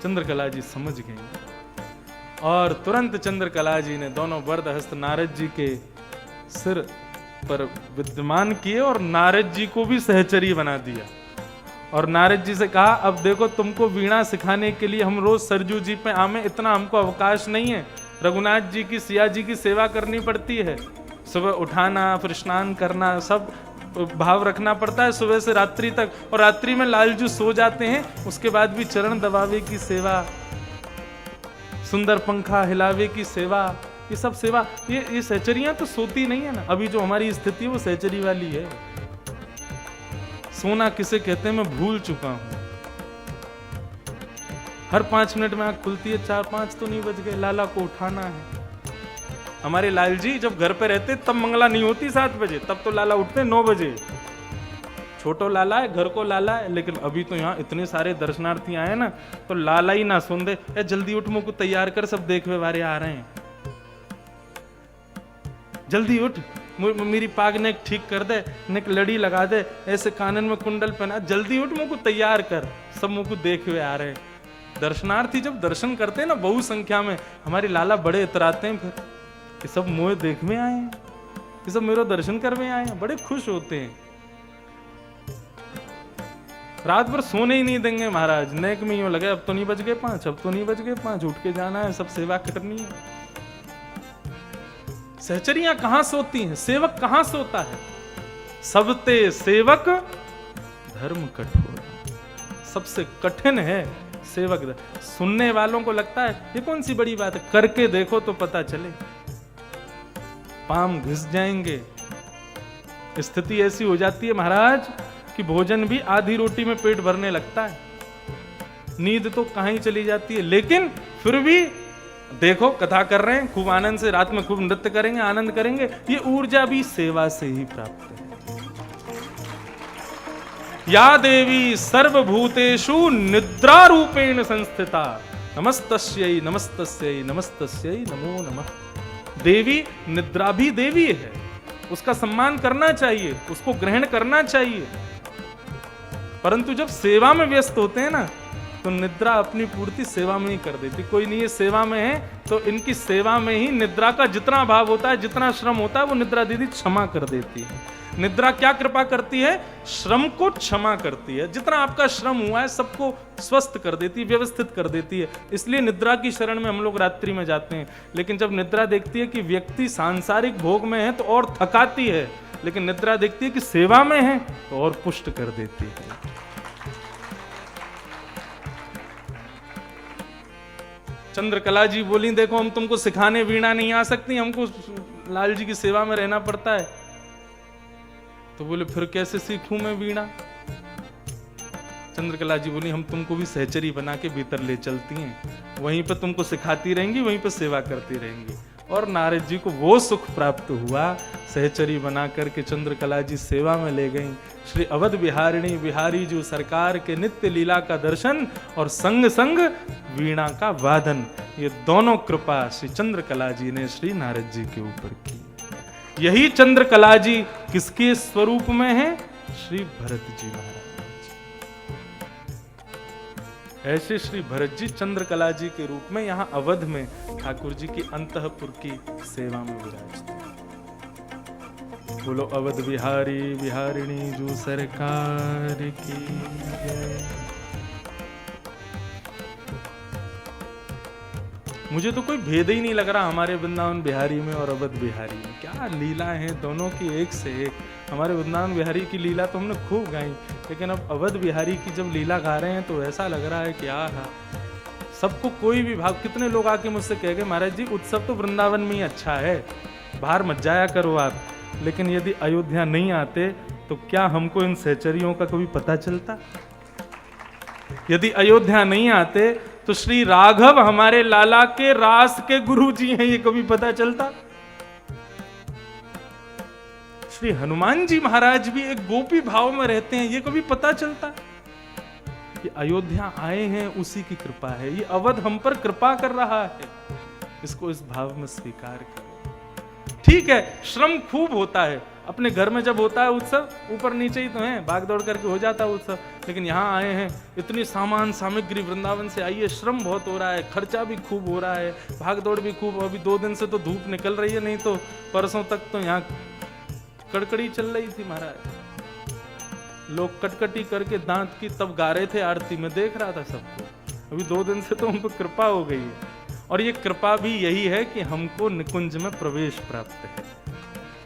चंद्रकला जी समझ गई और तुरंत चंद्रकला जी ने दोनों वरद हस्त नारद जी के सिर पर विद्यमान किए और नारद जी को भी सहचरी बना दिया। और नारद जी से कहा, अब देखो तुमको वीणा सिखाने के लिए हम रोज सरजू जी पे आमे, इतना हमको अवकाश नहीं है। रघुनाथ जी की, सिया जी की सेवा करनी पड़ती है, सुबह उठाना, फिर स्नान करना, सब भाव रखना पड़ता है सुबह से रात्रि तक। और रात्रि में लालजू सो जाते हैं, उसके बाद भी चरण दबावे की सेवा, सुंदर पंखा हिलावे की सेवा, ये सब सेवा, ये सहचरियां तो सोती नहीं है ना। अभी जो हमारी स्थिति है वो सहचरी वाली है। सोना किसे कहते हैं मैं भूल चुका हूं। हर 5 मिनट में आंख खुलती है, 4-5 तो नहीं बज गए, लाला को उठाना है। हमारे लाल जी जब घर पे रहते तब मंगला नहीं होती 7 बजे, तब तो लाला उठते 9 बजे। छोटो लाला है, घर को लाला है, लेकिन अभी तो यहाँ इतने सारे दर्शनार्थी आए ना, तो लाला ही ना सुन दे, ए जल्दी उठ, मुझको तैयार कर, सब देखवे वाले आ रहे हैं, जल्दी उठ, मेरी पाग नेक ठीक कर दे, नेक लड़ी लगा दे, ऐसे कानन में कुंडल पहना, जल्दी उठ, मुझको तैयार कर, सब मुझको देखवे आ रहे हैं। दर्शनार्थी जब दर्शन करते हैं ना बहु संख्या में, हमारे लाला बड़े इतराते हैं, फिर ये सब मोह देख में आए हैं, ये सब मेरे दर्शन कर में आए हैं, बड़े खुश होते हैं। रात भर सोने ही नहीं देंगे महाराज, नेक में यूं लगे अब तो नहीं बज गए 5, अब तो नहीं बज गए 5, उठ के जाना है, सब सेवा करनी है। सहचरियां कहां सोती हैं, सेवक कहां सोता है? सबते सेवक धर्म कठोर, सबसे कठिन है सेवक। सुनने वालों को लगता है ये कौन सी बड़ी बात है, करके देखो तो पता चले, पाम घिस जाएंगे। स्थिति ऐसी हो जाती है महाराज कि भोजन भी आधी रोटी में पेट भरने लगता है, नींद तो कहां ही चली जाती है, लेकिन फिर भी देखो कथा कर रहे हैं, खूब आनंद से, रात में खूब नृत्य करेंगे, आनंद करेंगे। ये ऊर्जा भी सेवा से ही प्राप्त है। या देवी सर्वभूतेषु निद्रा रूपेण संस्थिता, नमस्तस्यै नमस्तस्यै नमस्तस्यै नमो नमः। देवी निद्रा भी देवी है, उसका सम्मान करना चाहिए, उसको ग्रहण करना चाहिए, परंतु जब सेवा में व्यस्त होते हैं ना, तो निद्रा अपनी पूर्ति सेवा में ही कर देती। कोई नहीं ये सेवा में है, तो इनकी सेवा में ही निद्रा का जितना भाव होता है, जितना श्रम होता है, वो निद्रा दीदी क्षमा कर देती है। निद्रा क्या कृपा करती है? श्रम को क्षमा करती है। जितना आपका श्रम हुआ है सबको स्वस्थ कर देती है, व्यवस्थित कर देती है। इसलिए निद्रा की शरण में हम लोग रात्रि में जाते हैं। लेकिन जब निद्रा देखती है कि व्यक्ति सांसारिक भोग में है तो और थकाती है, लेकिन निद्रा देखती है कि सेवा में है तो और पुष्ट कर देती है। चंद्रकला जी बोली, देखो हम तुमको सिखाने वीणा नहीं आ सकती, हमको लाल जी की सेवा में रहना पड़ता है। तो बोले फिर कैसे सीखूं मैं वीणा? चंद्रकला जी बोली, हम तुमको भी सहचरी बना के भीतर ले चलती हैं, वहीं पे तुमको सिखाती रहेंगी, वहीं पे सेवा करती रहेंगी। और नारद जी को वो सुख प्राप्त हुआ, सहचरी बना करके चंद्रकला जी सेवा में ले गई। श्री अवध बिहारिणी बिहारी जी सरकार के नित्य लीला का दर्शन और संग संग वीणा का वादन, ये दोनों कृपा श्री चंद्रकला जी ने श्री नारद जी के ऊपर की। यही चंद्रकला जी किसके स्वरूप में है? श्री भरत जी महाराज। ऐसे श्री भरत जी चंद्रकला जी के रूप में यहाँ अवध में ठाकुर जी की अंतःपुर की सेवा में विराजते हैं। बोलो अवध बिहारी बिहारिणी जो सरकार की जय। मुझे तो कोई भेद ही नहीं लग रहा हमारे वृंदावन बिहारी में और अवध बिहारी में। क्या लीला है दोनों की, एक से एक। हमारे वृंदावन बिहारी की लीला तो हमने खूब गाई, लेकिन अब अवध बिहारी की जब लीला गा रहे हैं तो ऐसा लग रहा है कि आहा, सबको कोई भी भाव। कितने लोग आके मुझसे कह गए महाराज जी उत्सव तो वृंदावन में ही अच्छा है, बाहर मत जाया करो आप। लेकिन यदि अयोध्या नहीं आते तो क्या हमको इन सहचरियों का कभी पता चलता? यदि अयोध्या नहीं आते तो श्री राघव हमारे लाला के रास के गुरु जी हैं, ये कभी पता चलता? श्री हनुमान जी महाराज भी एक गोपी भाव में रहते हैं, ये कभी पता चलता? ये अयोध्या आए हैं उसी की कृपा है, ये अवध हम पर कृपा कर रहा है, इसको इस भाव में स्वीकार करो। ठीक है, श्रम खूब होता है, अपने घर में जब होता है उत्सव ऊपर नीचे ही तो है, भाग दौड़ करके हो जाता है उत्सव। लेकिन यहाँ आए हैं, इतनी सामान सामग्री वृंदावन से आई है, श्रम बहुत हो रहा है, खर्चा भी खूब हो रहा है, भाग दौड़ भी खूब। अभी 2 दिन से तो धूप निकल रही है, नहीं तो परसों तक तो यहाँ कड़कड़ी चल रही थी महाराज। लोग कटकटी करके दांत की तब गा रहे थे आरती में, देख रहा था सबको। अभी 2 दिन से तो उनको कृपा हो गई है, और ये कृपा भी यही है कि हमको निकुंज में प्रवेश प्राप्त है।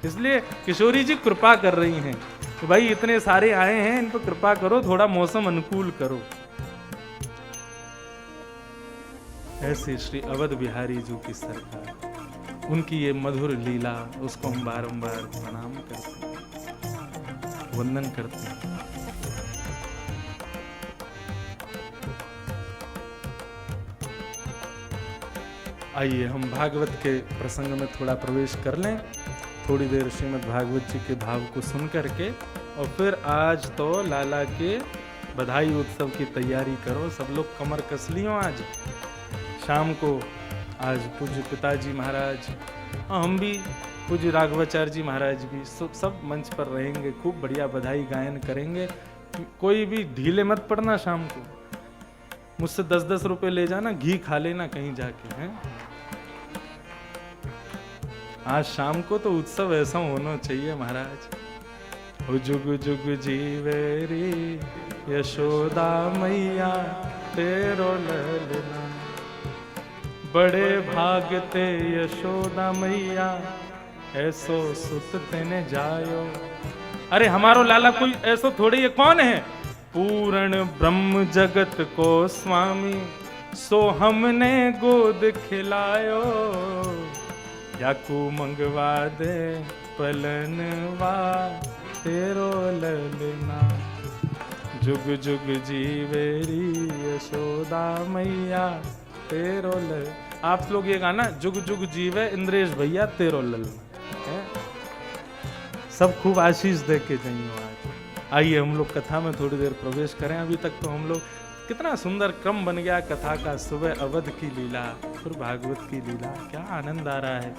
इसलिए किशोरी जी कृपा कर रही हैं कि भाई इतने सारे आए हैं, इन पर कृपा करो, थोड़ा मौसम अनुकूल करो। ऐसे श्री अवध बिहारी जी की सरकार, उनकी ये मधुर लीला, उसको हम बारंबार प्रणाम करते हैं, वंदन करते हैं। आइए हम भागवत के प्रसंग में थोड़ा प्रवेश कर लें, थोड़ी देर श्रीमद् भागवत जी के भाव को सुन करके, और फिर आज तो लाला के बधाई उत्सव की तैयारी करो। सब लोग कमर कस लियो। आज शाम को आज पूज्य पिताजी महाराज, हम भी पूज्य राघवाचार्य जी महाराज भी सब मंच पर रहेंगे, खूब बढ़िया बधाई गायन करेंगे। कोई भी ढीले मत पड़ना, शाम को मुझसे 10-10 रुपए ले जाना, घी खा लेना कहीं जाके हैं। आज शाम को तो उत्सव ऐसा होना चाहिए महाराज। ओ जुग जुग जीवे रे यशोदा मैया तेरो ललना, बड़े भागते यशोदा मैया ऐसो सुत तेने जायो। अरे हमारो लाला कोई ऐसो थोड़ी है, कौन है? पूर्ण ब्रह्म जगत को स्वामी, सो हमने गोद खिलायो। याकू मंगवा दे पलनवा तेरो ललना, जुग जुग जीवेरी यशोदा मैया तेरो लल। आप लोग ये गाना, जुग जुग जीवे इंद्रेश भैया तेरो ललना, सब खूब आशीष दे के जाइए आज। आइए हम लोग कथा में थोड़ी देर प्रवेश करें। अभी तक तो हम लोग, कितना सुंदर क्रम बन गया कथा का। सुबह अवध की लीला, फिर भागवत की लीला, क्या आनंद आ रहा है।